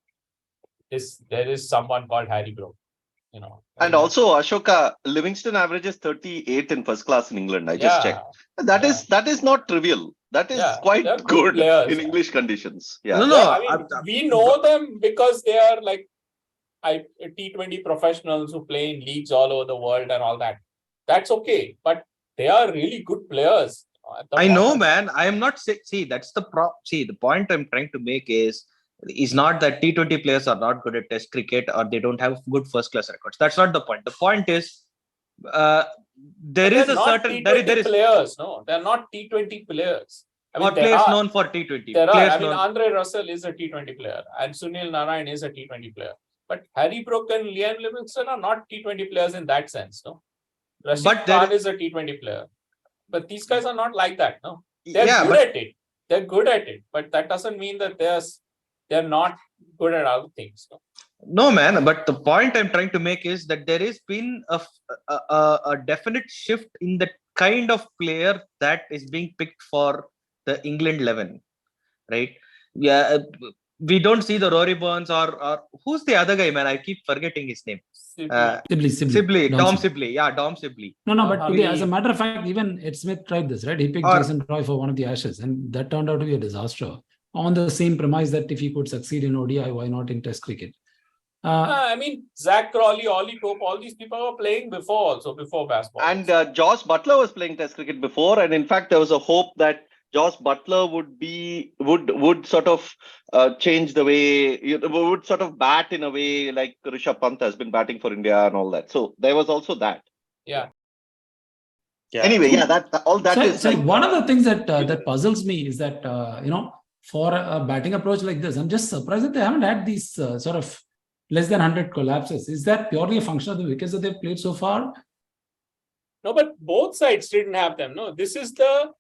there is someone called Harry Brook. And also Ashoka, Livingston averages 38 in first class in England. I just checked. That is not trivial. That is quite good players, in English conditions. Yeah. We know them because they are like T20 professionals who play in leagues all over the world and all that. That's okay, but they are really good players. I know, man. I am not saying. See, that's the the point I'm trying to make is not that T20 players are not good at Test cricket or they don't have good first class records. That's not the point. The point is there is a certain players. No, they're not T20 players. Players known for T20. Andre Russell is a T20 player and Sunil Narayan is a T20 player. But Harry Brook and Liam Livingstone are not T20 players in that sense. No, Rashid Khan is a T20 player. But these guys are not like that. No, they're good at it. They're good at it. But that doesn't mean that they're not good at other things. No, man. But the point I'm trying to make is that there has been a definite shift in the kind of player that is being picked for the England 11, right? Yeah, we don't see the Rory Burns or who's the other guy, man? I keep forgetting his name. Sibley. Dom Sibley. Yeah, Dom Sibley. No, but as a matter of fact, even Ed Smith tried this, right? He picked Jason Roy for one of the Ashes, and that turned out to be a disaster. On the same premise that if he could succeed in ODI, why not in Test cricket? Zach Crawley, Ollie Pope, all these people were playing before Bazball. And Josh Butler was playing Test cricket before, and in fact, there was a hope that Josh Butler would sort of change the way, would sort of bat in a way like Rishabh Pant has been batting for India and all that. So there was also that. Yeah. Anyway, So one of the things that puzzles me is that for a batting approach like this, I'm just surprised that they haven't had these sort of less than 100 collapses. Is that purely a function of the wickets that they've played so far? No, but both sides didn't have them. No, this is the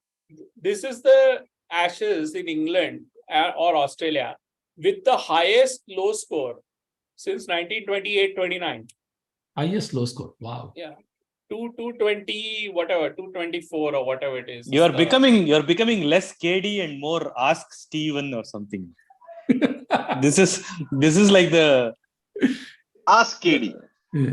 Ashes in England or Australia with the highest low score since 1928-29. Highest low score. Wow. Yeah. 220, whatever, 224 or whatever it is. You're becoming less KD and more Ask Steven or something. This is like the Ask KD.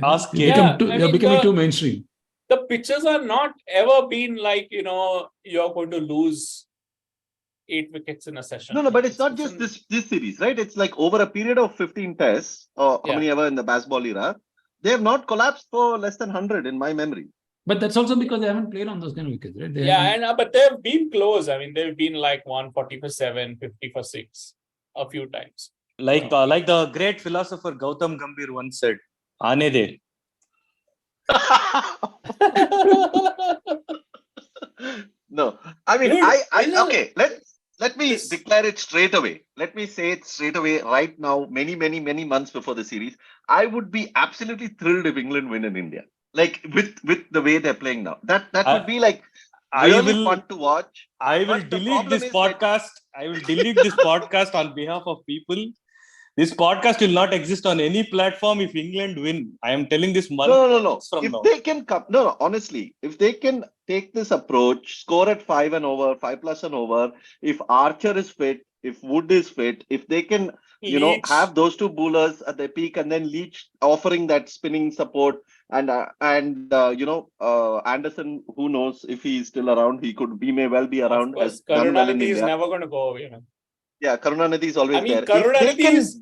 Ask KD. You're becoming too mainstream. The pitches are not ever been like, you're going to lose 8 wickets in a session. No, but it's not just this series, right? It's like over a period of 15 tests, or how many ever in the Bazball era, they have not collapsed for less than 100 in my memory. But that's also because they haven't played on those kind of wickets, right? But they've been close. I mean, they've been like 140 for 7, 50 for 6 a few times. Like the great philosopher Gautam Gambhir once said, "Aane de." No, I mean, dude, okay. Let me declare it straight away. Let me say it straight away right now. Many months before the series, I would be absolutely thrilled if England win in India. Like with the way they're playing now, that would be like really fun to watch. I will delete this podcast. I will delete this podcast on behalf of people. This podcast will not exist on any platform if England win. I am telling this month. No. If they can come, honestly, if they can take this approach, score at 5 and over, 5+ and over, if Archer is fit, if Wood is fit, if they can, have those two bowlers at their peak, and then Leach offering that spinning support, and Anderson, who knows if he's still around, he may well be around. Of course, Karunanidhi is never going to go, Yeah, Karunanidhi is always there. Karunanidhi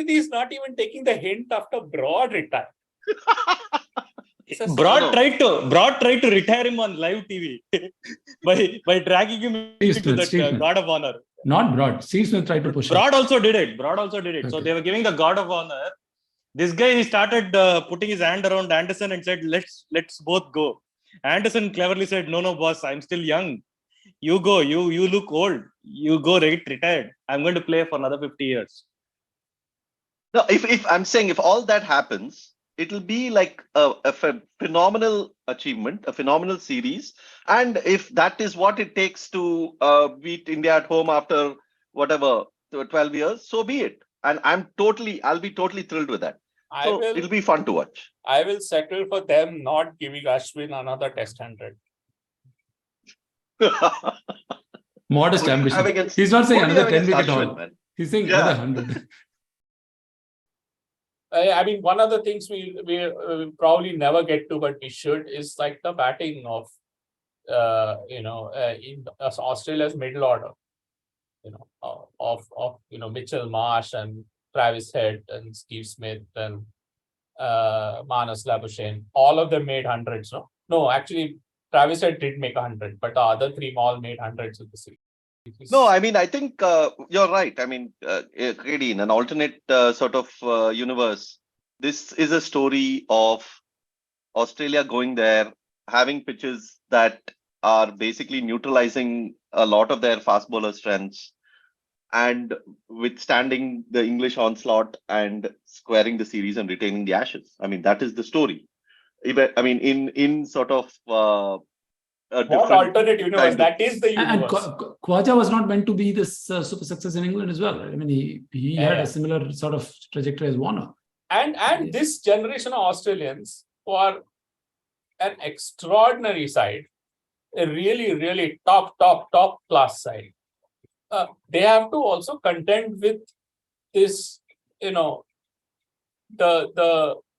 is not even taking the hint after Broad retired. Broad tried to retire him on live TV by dragging him into that God of Honor. Not Broad. Steve Smith tried to push Broad also did it. Okay. So they were giving the God of Honor. This guy started putting his hand around Anderson and said, "Let's both go." Anderson cleverly said, "No, boss, I'm still young. You go. You look old. You go retired. I'm going to play for another 50 years." No, if I'm saying if all that happens, it'll be like a phenomenal achievement, a phenomenal series. And if that is what it takes to beat India at home after 12 years, so be it. And I'll be totally thrilled with that. It'll be fun to watch. I will settle for them not giving Ashwin another test 100. Modest ambition. He's not saying another 10 wicket haul. He's saying another 100. I mean, one of the things we probably never get to, but we should, is like the batting of in Australia's middle order. Of Mitchell Marsh and Travis Head and Steve Smith and Manas Labuschagne. All of them made hundreds. No, actually, Travis Head did make 100, but the other 3 all made hundreds of the series. No, I mean, I think you're right. I mean, KD, in an alternate sort of universe, this is a story of Australia going there, having pitches that are basically neutralizing a lot of their fast bowler strengths and withstanding the English onslaught and squaring the series and retaining the Ashes. I mean, that is the story. I mean, in sort of what alternate universe? That is the universe. And Khwaja was not meant to be this super success in England as well. Right? I mean, he had a similar sort of trajectory as Warner. And this generation of Australians who are an extraordinary side, a really, really top class side. They have to also contend with this, the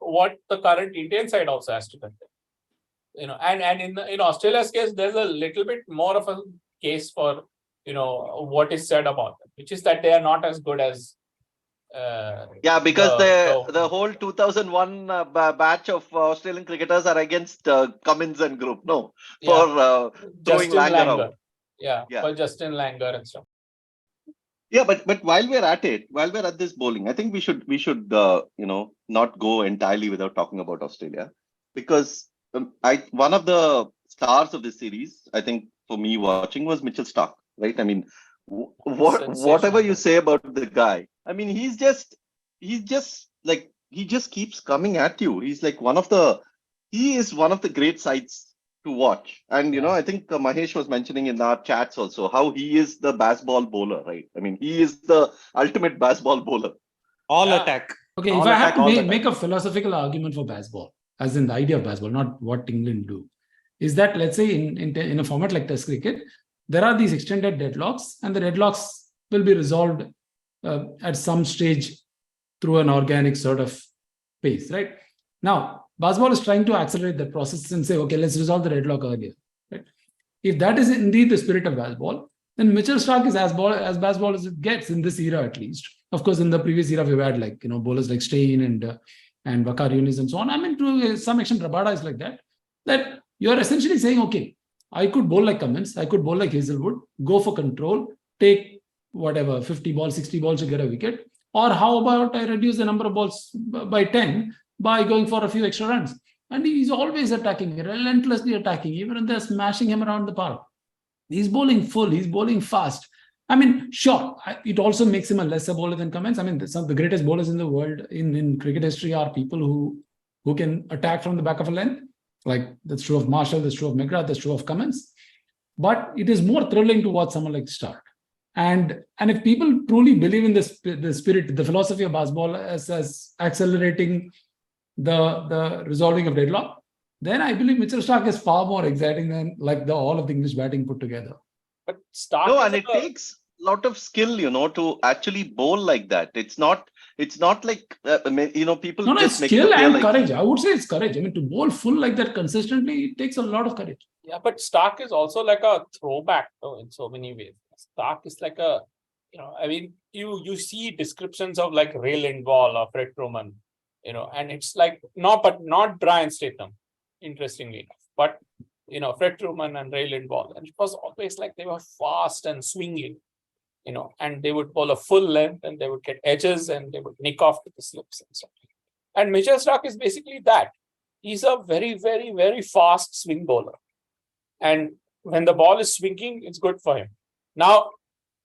what the current Indian side also has to contend. And in Australia's case, there's a little bit more of a case for what is said about them, which is that they are not as good as because the whole 2001 batch of Australian cricketers are against Cummins and group. No, for throwing Langer out. Yeah, for Justin Langer and stuff. Yeah, but while we're at this bowling, I think we should not go entirely without talking about Australia, because one of the stars of this series, I think for me watching, was Mitchell Starc. Right? I mean, whatever you say about the guy, I mean, he's just like he just keeps coming at you. He is one of the great sides to watch. And I think Mahesh was mentioning in our chats also how he is the Bazball bowler, right? I mean, he is the ultimate Bazball bowler. All attack. Okay, All if I have attack, to make a philosophical argument for Bazball, as in the idea of Bazball, not what England do, is that, let's say in a format like Test cricket, there are these extended deadlocks, and the deadlocks will be resolved at some stage through an organic sort of pace, right? Now, Bazball is trying to accelerate that process and say, okay, let's resolve the deadlock earlier, right? If that is indeed the spirit of Bazball, then Mitchell Starc is as Bazball as it gets in this era, at least. Of course, in the previous era, we've had bowlers like Stein and Waqar Yunis and so on. I mean, to some extent, Rabada is like that. That you're essentially saying, okay, I could bowl like Cummins, I could bowl like Hazelwood, go for control, take whatever 50 balls, 60 balls to get a wicket. Or how about I reduce the number of balls by 10 by going for a few extra runs? And he's always attacking, relentlessly attacking, even when they're smashing him around the park. He's bowling full, he's bowling fast. I mean, sure, it also makes him a lesser bowler than Cummins. I mean, some of the greatest bowlers in the world in cricket history are people who can attack from the back of a length. Like, that's true of Marshall, that's true of McGrath, that's true of Cummins. But it is more thrilling to watch someone like Starc. And if people truly believe in the spirit, the philosophy of Bazball as accelerating the resolving of deadlock, then I believe Mitchell Starc is far more exciting than all of the English batting put together. But Starc it takes a lot of skill, to actually bowl like that. It's not like people. No, just it's skill and like courage. I would say it's courage. I mean, to bowl full like that consistently, it takes a lot of courage. Yeah, but Starc is also like a throwback in so many ways. Starc is like a, I mean, you see descriptions of like Ray Lindwall or Fred Truman, and it's like not Brian Statham, interestingly enough, but Fred Truman and Ray Lindwall, and it was always like they were fast and swinging, and they would bowl a full length and they would get edges and they would nick off to the slips and stuff. And Mitchell Starc is basically that. He's a very, very, very fast swing bowler, and when the ball is swinging, it's good for him. Now,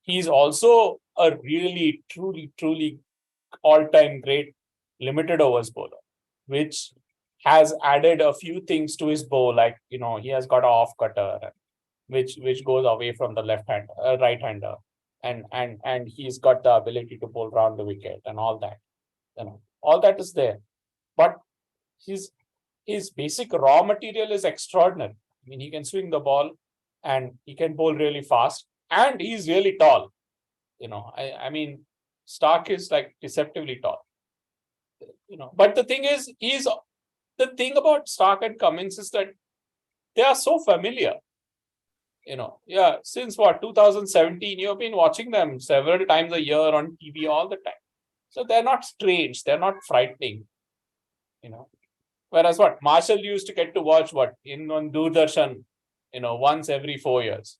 he's also a really, truly, truly all-time great limited overs bowler, which has added a few things to his bow, like, he has got an off cutter, which goes away from the right-hander, and he's got the ability to bowl round the wicket and all that. All that is there. But his basic raw material is extraordinary. I mean, he can swing the ball and he can bowl really fast. And he's really tall. I mean, Starc is like deceptively tall. But the thing is, the thing about Starc and Cummins is that they are so familiar. Since 2017, you've been watching them several times a year on TV all the time. So they're not strange, they're not frightening. Whereas Marshall used to get to watch on Doordarshan, once every 4 years.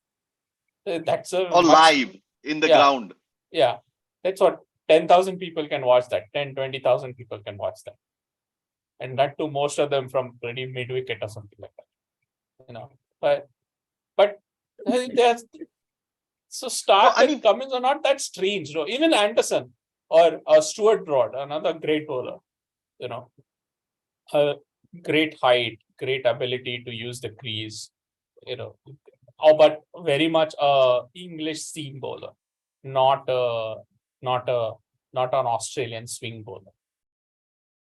That's live in the ground. Yeah, that's 10,000 people can watch that. 20,000 people can watch that, and that too, most of them from pretty mid-wicket or something like that. But I think so Starc and Cummins are not that strange. Even Anderson or Stuart Broad, another great bowler. Great height, great ability to use the crease. But very much a English seam bowler, not an Australian swing bowler.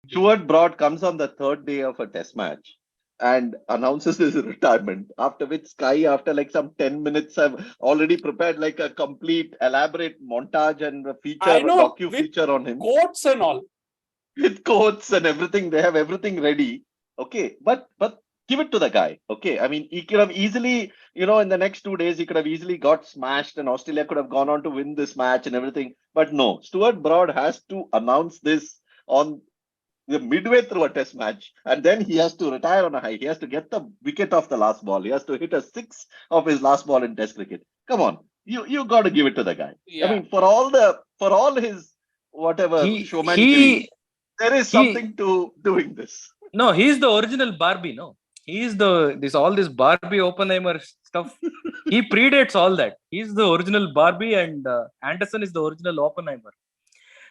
Stuart Broad comes on the third day of a test match and announces his retirement, after which Sky, after like some 10 minutes, have already prepared like a complete elaborate montage and a docu-feature on him. Quotes and all. With quotes and everything. They have everything ready. Okay, but give it to the guy. Okay, I mean, he could have easily, in the next 2 days, he could have easily got smashed and Australia could have gone on to win this match and everything. But no, Stuart Broad has to announce this on the midway through a test match, and then he has to retire on a high. He has to get the wicket off the last ball. He has to hit a 6 of his last ball in test cricket. Come on, you got to give it to the guy. Yeah. I mean, for all his whatever showmanship, there is something to doing this. No, he's the original Barbie. No, he's all this Barbie Oppenheimer stuff. He predates all that. He's the original Barbie, and Anderson is the original Oppenheimer.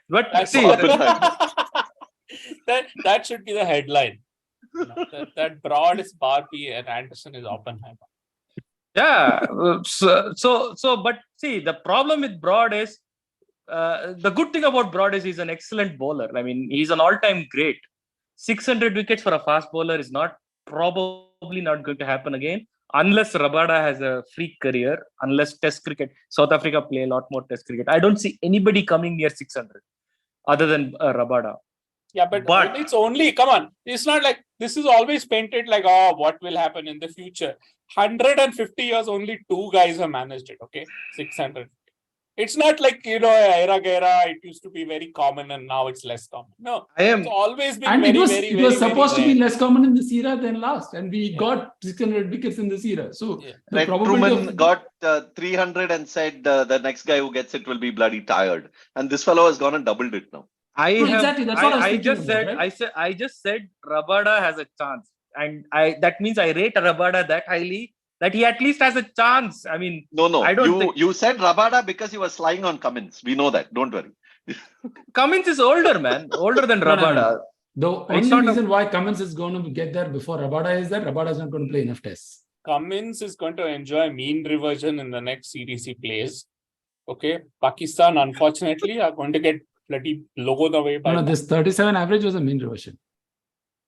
But see, That should be the headline. That Broad is Barbie and Anderson is Oppenheimer. Yeah. But see, the problem with Broad is the good thing about Broad is he's an excellent bowler. I mean, he's an all-time great. 600 wickets for a fast bowler is probably not going to happen again, unless Rabada has a freak career, unless Test cricket, South Africa play a lot more Test cricket. I don't see anybody coming near 600 other than Rabada. Yeah, but it's only, come on, it's not like this is always painted like, oh, what will happen in the future? 150 years, only 2 guys have managed it, okay? 600. It's not like, era, it used to be very common and now it's less common. No, it's always been and very, it was supposed to be less common in this era than last. And we got 600 wickets in this era. So the Truman got 300 and said the next guy who gets it will be bloody tired. And this fellow has gone and doubled it now. Exactly. That's what I just said. Right? I just said Rabada has a chance, and that means I rate Rabada that highly that he at least has a chance. I mean, no. You said Rabada because he was flying on Cummins. We know that. Don't worry. Cummins is older, man. Older than Rabada. No. The only reason why Cummins is going to get there before Rabada is that Rabada is not going to play enough tests. Cummins is going to enjoy mean reversion in the next series he plays. Okay, Pakistan unfortunately are going to get bloody blown away by. No, this 37 average was a mean reversion.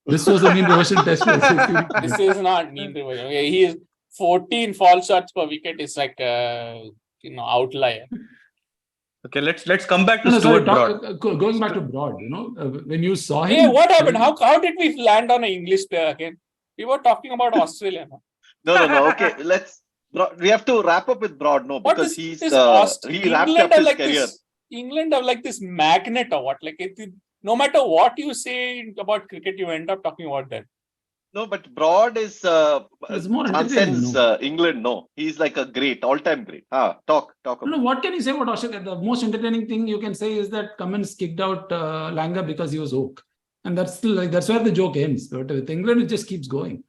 This was a mean reversion test. This is not mean reversion. Okay, he is 14 false shots per wicket. Is like outlier. Okay, let's come back to Stuart Broad. Going back to Broad, when you saw him. Hey, what happened? How did we land on an English player again? We were talking about Australia. No. Okay, we have to wrap up with Broad. No, because he wrapped up his career. England have like this magnet or what? Like no matter what you say about cricket, you end up talking about that. No, but Broad is more nonsense. England, no, he's like a great, all-time great. Talk. No, what can you say about Australia? The most entertaining thing you can say is that Cummins kicked out Langer because he was oak, and that's where the joke ends. But with England, it just keeps going.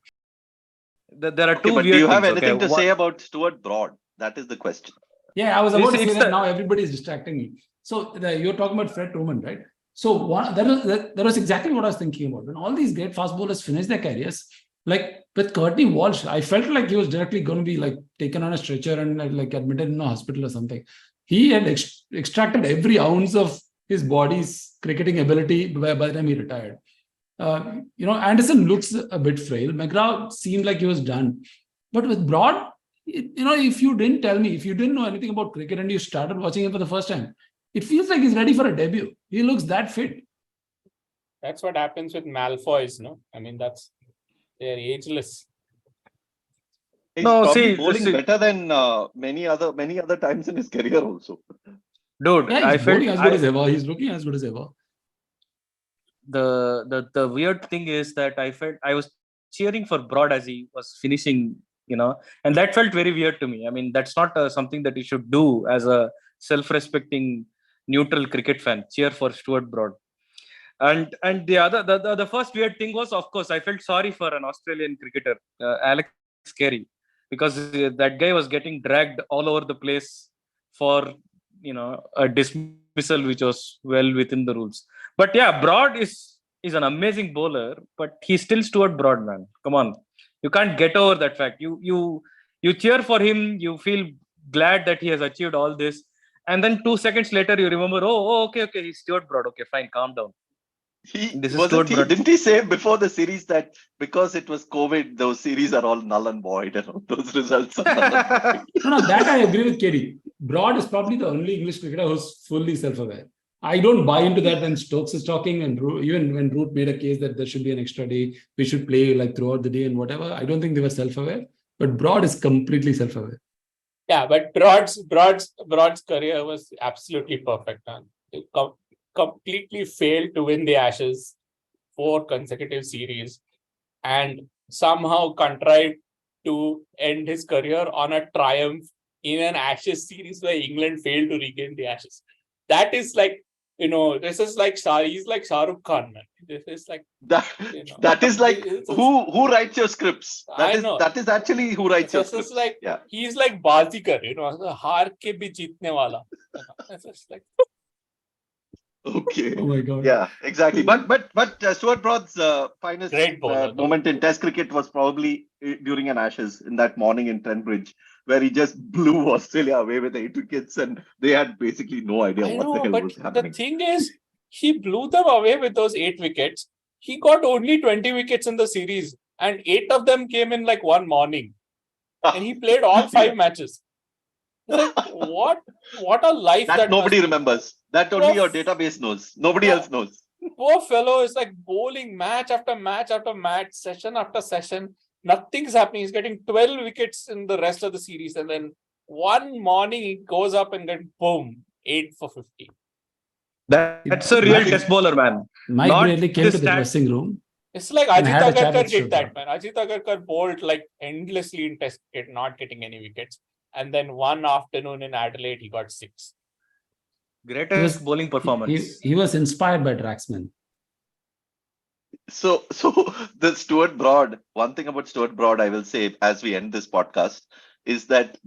There are two. But do you have anything to say about Stuart Broad? That is the question. Yeah, I was about to say that now everybody is distracting me. So you're talking about Fred Truman, right? So that was exactly what I was thinking about. When all these great fast bowlers finish their careers, like with Courtney Walsh, I felt like he was directly going to be like taken on a stretcher and like admitted in a hospital or something. He had extracted every ounce of his body's cricketing ability by the time he retired. Anderson looks a bit frail. McGrath seemed like he was done. But with Broad, if you didn't tell me, if you didn't know anything about cricket and you started watching him for the first time, it feels like he's ready for a debut. He looks that fit. That's what happens with Malfoys, no? I mean, they're ageless. He's bowling better than many other times in his career also. Dude, yeah, he's bowling as good as ever. He's looking as good as ever. The weird thing is that I was cheering for Broad as he was finishing, and that felt very weird to me. I mean, that's not something that you should do as a self-respecting neutral cricket fan. Cheer for Stuart Broad. And the first weird thing was, of course, I felt sorry for an Australian cricketer, Alex Carey, because that guy was getting dragged all over the place for a dismissal which was well within the rules. But yeah, Broad is an amazing bowler, but he's still Stuart Broad, man. Come on, you can't get over that fact. You cheer for him, you feel glad that he has achieved all this, and then 2 seconds later you remember, okay, he's Stuart Broad. Okay, fine, calm down. Didn't he say before the series that because it was COVID, those series are all null and void and all those results are null and void? No, that I agree with Kerry. Broad is probably the only English cricketer who's fully self-aware. I don't buy into that when Stokes is talking, and even when Root made a case that there should be an extra day, we should play like throughout the day and whatever. I don't think they were self-aware, but Broad is completely self-aware. Yeah, but Broad's career was absolutely perfect. He completely failed to win the Ashes 4 consecutive series, and somehow contrived to end his career on a triumph in an Ashes series where England failed to regain the Ashes. That is like, this is like he's like Shah Rukh Khan, man. This is like that is like who writes your scripts. That is actually who writes your scripts. Like, yeah. He's like Bazikar, haar ke bhi jeetne wala. It's just like. Okay. Oh my God. Yeah, exactly. But Stuart Broad's finest Great bowler, though. moment in Test cricket was probably during an Ashes in that morning in Trent where he just blew Australia away with 8 wickets, and they had basically no idea I what the know, hell but was the happening. thing is, he blew them away with those 8 wickets. He got only 20 wickets in the series, and 8 of them came in like one morning. And he played all 5 matches. It's like, what a life That that nobody must be. remembers. That only your database knows. Nobody else knows. Poor fellow is like bowling match after match after match, session after session. Nothing's happening. He's getting 12 wickets in the rest of the series. And then one morning he goes up and then boom, 8 for 50. That's a real test bowler, man. Mike Not Bradley came the to the stat- dressing room. It's like And Ajit had a chat Agarkar with did that, Stuart. man. Ajit Agarkar bowled like endlessly in test cricket, not getting any wickets. And then one afternoon in Adelaide, he got 6. Greatest bowling performance. He was inspired by Draxman. So the Stuart Broad, one thing about Stuart Broad, I will say as we end this podcast, is that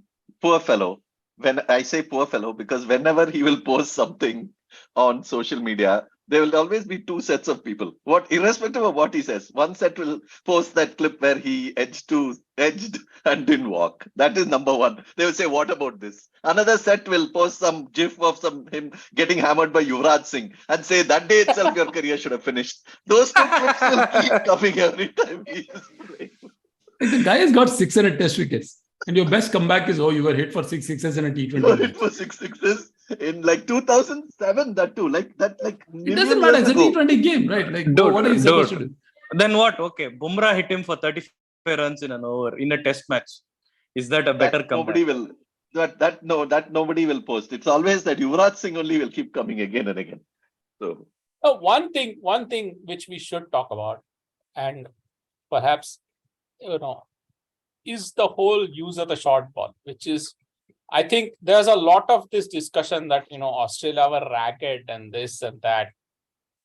poor fellow. When I say poor fellow, because whenever he will post something on social media, there will always be 2 sets of people. Irrespective of what he says, one set will post that clip where he edged and didn't walk. That is number one. They will say, "What about this?" Another set will post some gif of him getting hammered by Yuvraj Singh and say, "That day itself your career should have finished." Those 2 clips will keep coming every time he is playing. Like the guy has got 600 test wickets. And your best comeback is, you were hit for 6 sixes in a T20 You were match. hit for 6 sixes in like 2007, that too. Like It doesn't matter. It's a T20 game, right? Like, what are you supposed to do? Then what? Okay, Bumrah hit him for 35 runs in an over in a test match. Is that a better comeback? Nobody will. That nobody will post. It's always that Yuvraj Singh only will keep coming again and again. So One thing which we should talk about, and perhaps, is the whole use of the short ball, which is, I think there's a lot of this discussion that, Australia were ragged and this and that.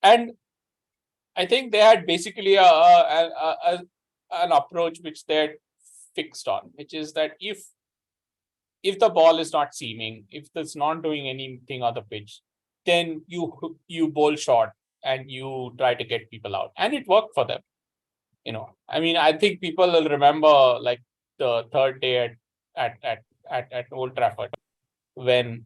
And I think they had basically an approach which they had fixed on, which is that if the ball is not seaming, if it's not doing anything on the pitch, then you bowl short and you try to get people out. And it worked for them. I think people will remember like the third day at Old Trafford when,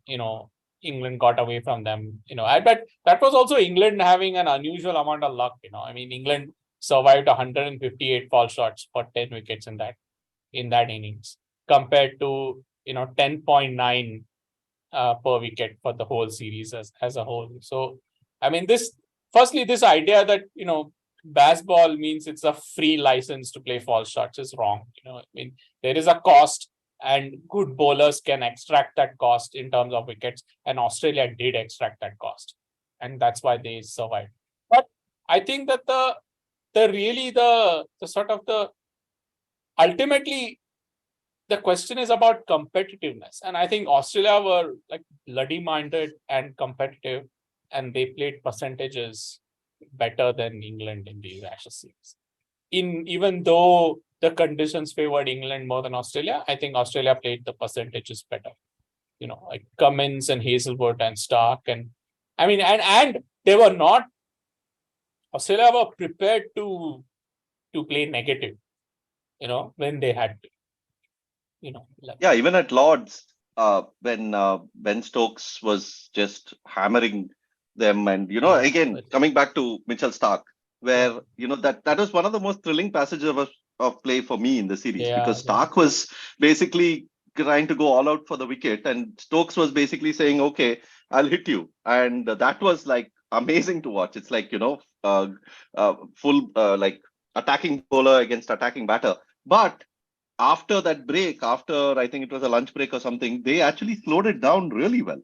England got away from them. I bet that was also England having an unusual amount of luck. England survived 158 false shots for 10 wickets in that innings compared to 10.9 per wicket for the whole series as a whole. So this idea that Bazball means it's a free license to play false shots is wrong. There is a cost, and good bowlers can extract that cost in terms of wickets, and Australia did extract that cost, and that's why they survived. But I think that ultimately the question is about competitiveness, and I think Australia were like bloody minded and competitive, and they played percentages better than England in these Ashes series. Even though the conditions favored England more than Australia, I think Australia played the percentages better. Like Cummins and Hazelwood and Starc, and they were not. Australia were prepared to play negative, when they had to. Even at Lords, when Ben Stokes was just hammering them, and again coming back to Mitchell Starc, where that was one of the most thrilling passages of play for me in the series, because Starc was basically trying to go all out for the wicket, and Stokes was basically saying, "Okay, I'll hit you," and that was like amazing to watch. It's like full like attacking bowler against attacking batter, but after that break, after I think it was a lunch break or something, they actually slowed it down really well.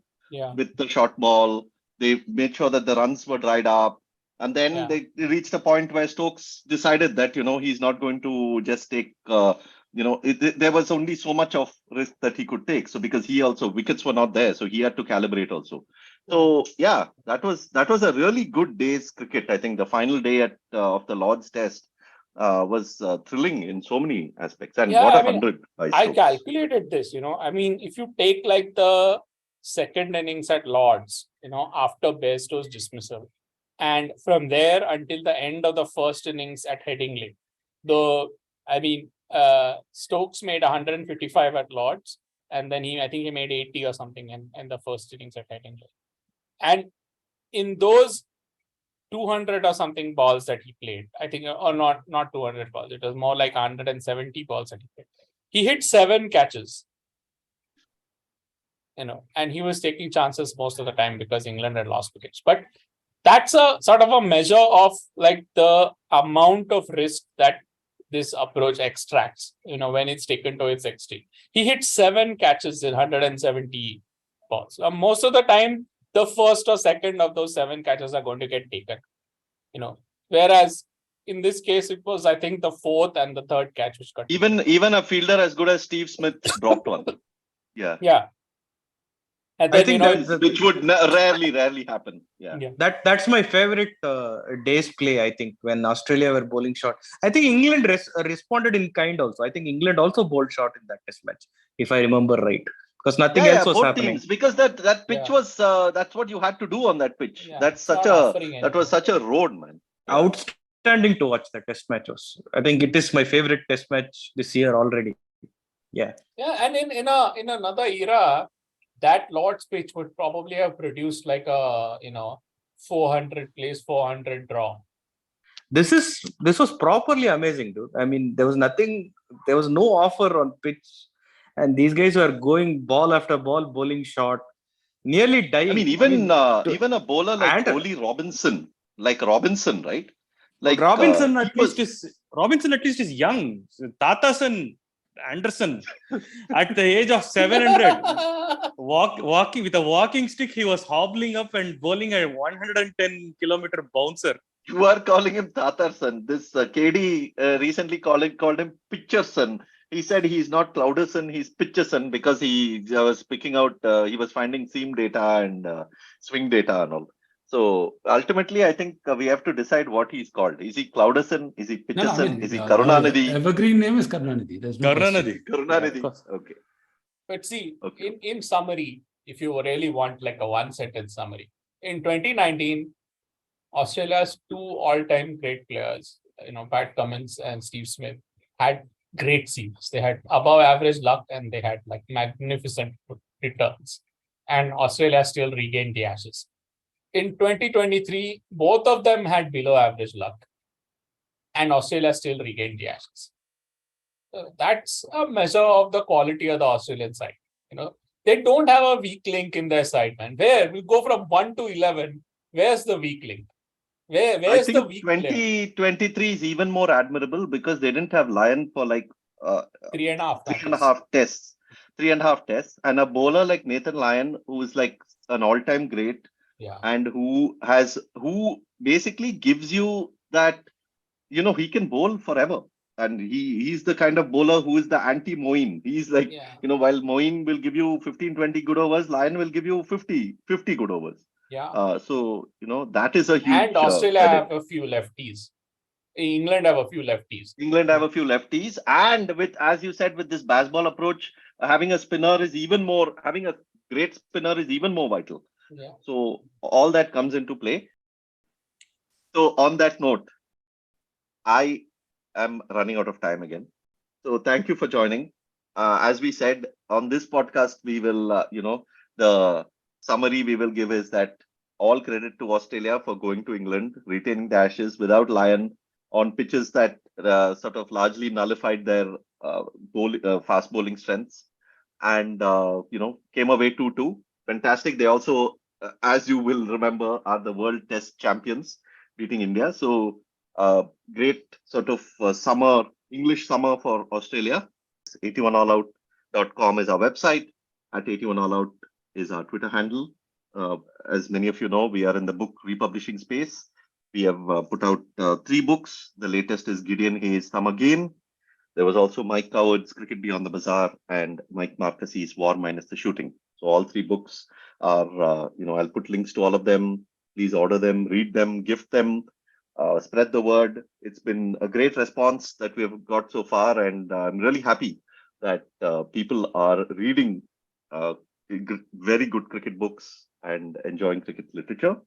With the short ball. They made sure that the runs were dried up. And then they reached a point where Stokes decided that, he's not going to just take, there was only so much of risk that he could take. So because wickets were not there, so he had to calibrate also. So that was a really good day's cricket. I think the final day of the Lord's Test was thrilling in so many aspects. And what 100 by Stokes. I calculated this, if you take like the second innings at Lords, after Bairstow's dismissal. And from there until the end of the first innings at Headingley, Stokes made 155 at Lords, and then I think he made 80 or something in the first innings at Headingley. And in those 200 or something balls that he played, I think, or not 200 balls, it was more like 170 balls that he played. He hit 7 catches, and he was taking chances most of the time because England had lost wickets. But that's a sort of a measure of like the amount of risk that this approach extracts, when it's taken to its extreme. He hit 7 catches in 170 balls. Most of the time, the first or second of those 7 catches are going to get taken, whereas in this case, it was, I think, the 4th and the 3rd catch which got even a fielder as good as Steve Smith dropped one. Yeah. Yeah. And then, I think which would rarely happen. Yeah. That's my favorite day's play. I think when Australia were bowling short, I think England responded in kind also. I think England also bowled short in that test match, if I remember right, because nothing else was both happening. Teams, because that pitch was that's what you had to do on that pitch. Yeah, that was such a road, man. Yeah. Outstanding to watch. The test match was. I think it is my favorite test match this year already. Yeah. Yeah, and in another era, that Lord's pitch would probably have produced like a 400 place, 400 draw. This was properly amazing, dude. I mean, there was no offer on pitch, and these guys were going ball after ball, bowling short, nearly dying. I mean, even a bowler like Ollie Robinson, right? Like Robinson at least is young. Tatasan Anderson at the age of 700 walking with a walking stick, he was hobbling up and bowling a 110-kilometer bouncer. You are calling him Tatarson. This KD recently called him Pitcherson. He said he's not Clouderson, he's Pitcherson, because he was picking out, he was finding seam data and swing data and all. So ultimately, I think we have to decide what he's called. Is he Clouderson? Is he Pitcherson? Is he Karunanidhi? Evergreen name is Karunanidhi. There's no Karunanidhi. Okay. But see, in summary, if you really want like a one-sentence summary, in 2019, Australia's 2 all-time great players, Pat Cummins and Steve Smith, had great seasons. They had above average luck and they had like magnificent returns. And Australia still regained the Ashes. In 2023, both of them had below average luck, and Australia still regained the Ashes. So that's a measure of the quality of the Australian side. They don't have a weak link in their side, man. Where we go from 1 to 11, where's the weak link? Where's the weak link? 2023 is even more admirable because they didn't have Lyon for like 3.5 tests. 3.5 tests, and a bowler like Nathan Lyon, who is like an all-time great. Yeah. And who basically gives you that, he can bowl forever. And he's the kind of bowler who is the anti-Moeen. He's like, while Moeen will give you 15-20 good overs, Lyon will give you 50 good overs. Yeah. So, that is a huge... And Australia have a few lefties. England have a few lefties. And as you said, with this Bazball approach, having a great spinner is even more vital. Yeah. So all that comes into play. So on that note, I am running out of time again. So thank you for joining. As we said, on this podcast, we will, the summary we will give is that all credit to Australia for going to England, retaining the Ashes without Lyon on pitches that sort of largely nullified their fast bowling strengths, and came away 2-2. Fantastic. They also, as you will remember, are the world test champions, beating India. So great sort of English summer for Australia. 81allout.com is our website. At 81allout is our Twitter handle. As many of you know, we are in the book republishing space. We have put out 3 books. The latest is Gideon Hayes' Summer Game. There was also Mike Coward's Cricket Beyond the Bazaar and Mike Marques's War Minus the Shooting. So all 3 books are, I'll put links to all of them. Please order them, read them, gift them, spread the word. It's been a great response that we have got so far. And I'm really happy that people are reading very good cricket books and enjoying cricket literature.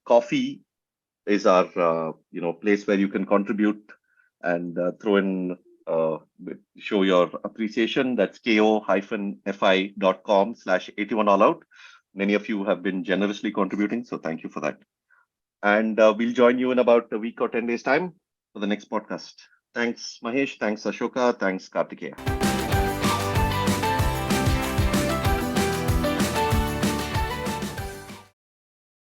Coffee is our place where you can contribute and throw in show your appreciation. That's ko-fi.com/81allout. Many of you have been generously contributing, so thank you for that. And we'll join you in about a week or 10 days time for the next podcast. Thanks Mahesh, thanks Ashoka, thanks Kartikeya.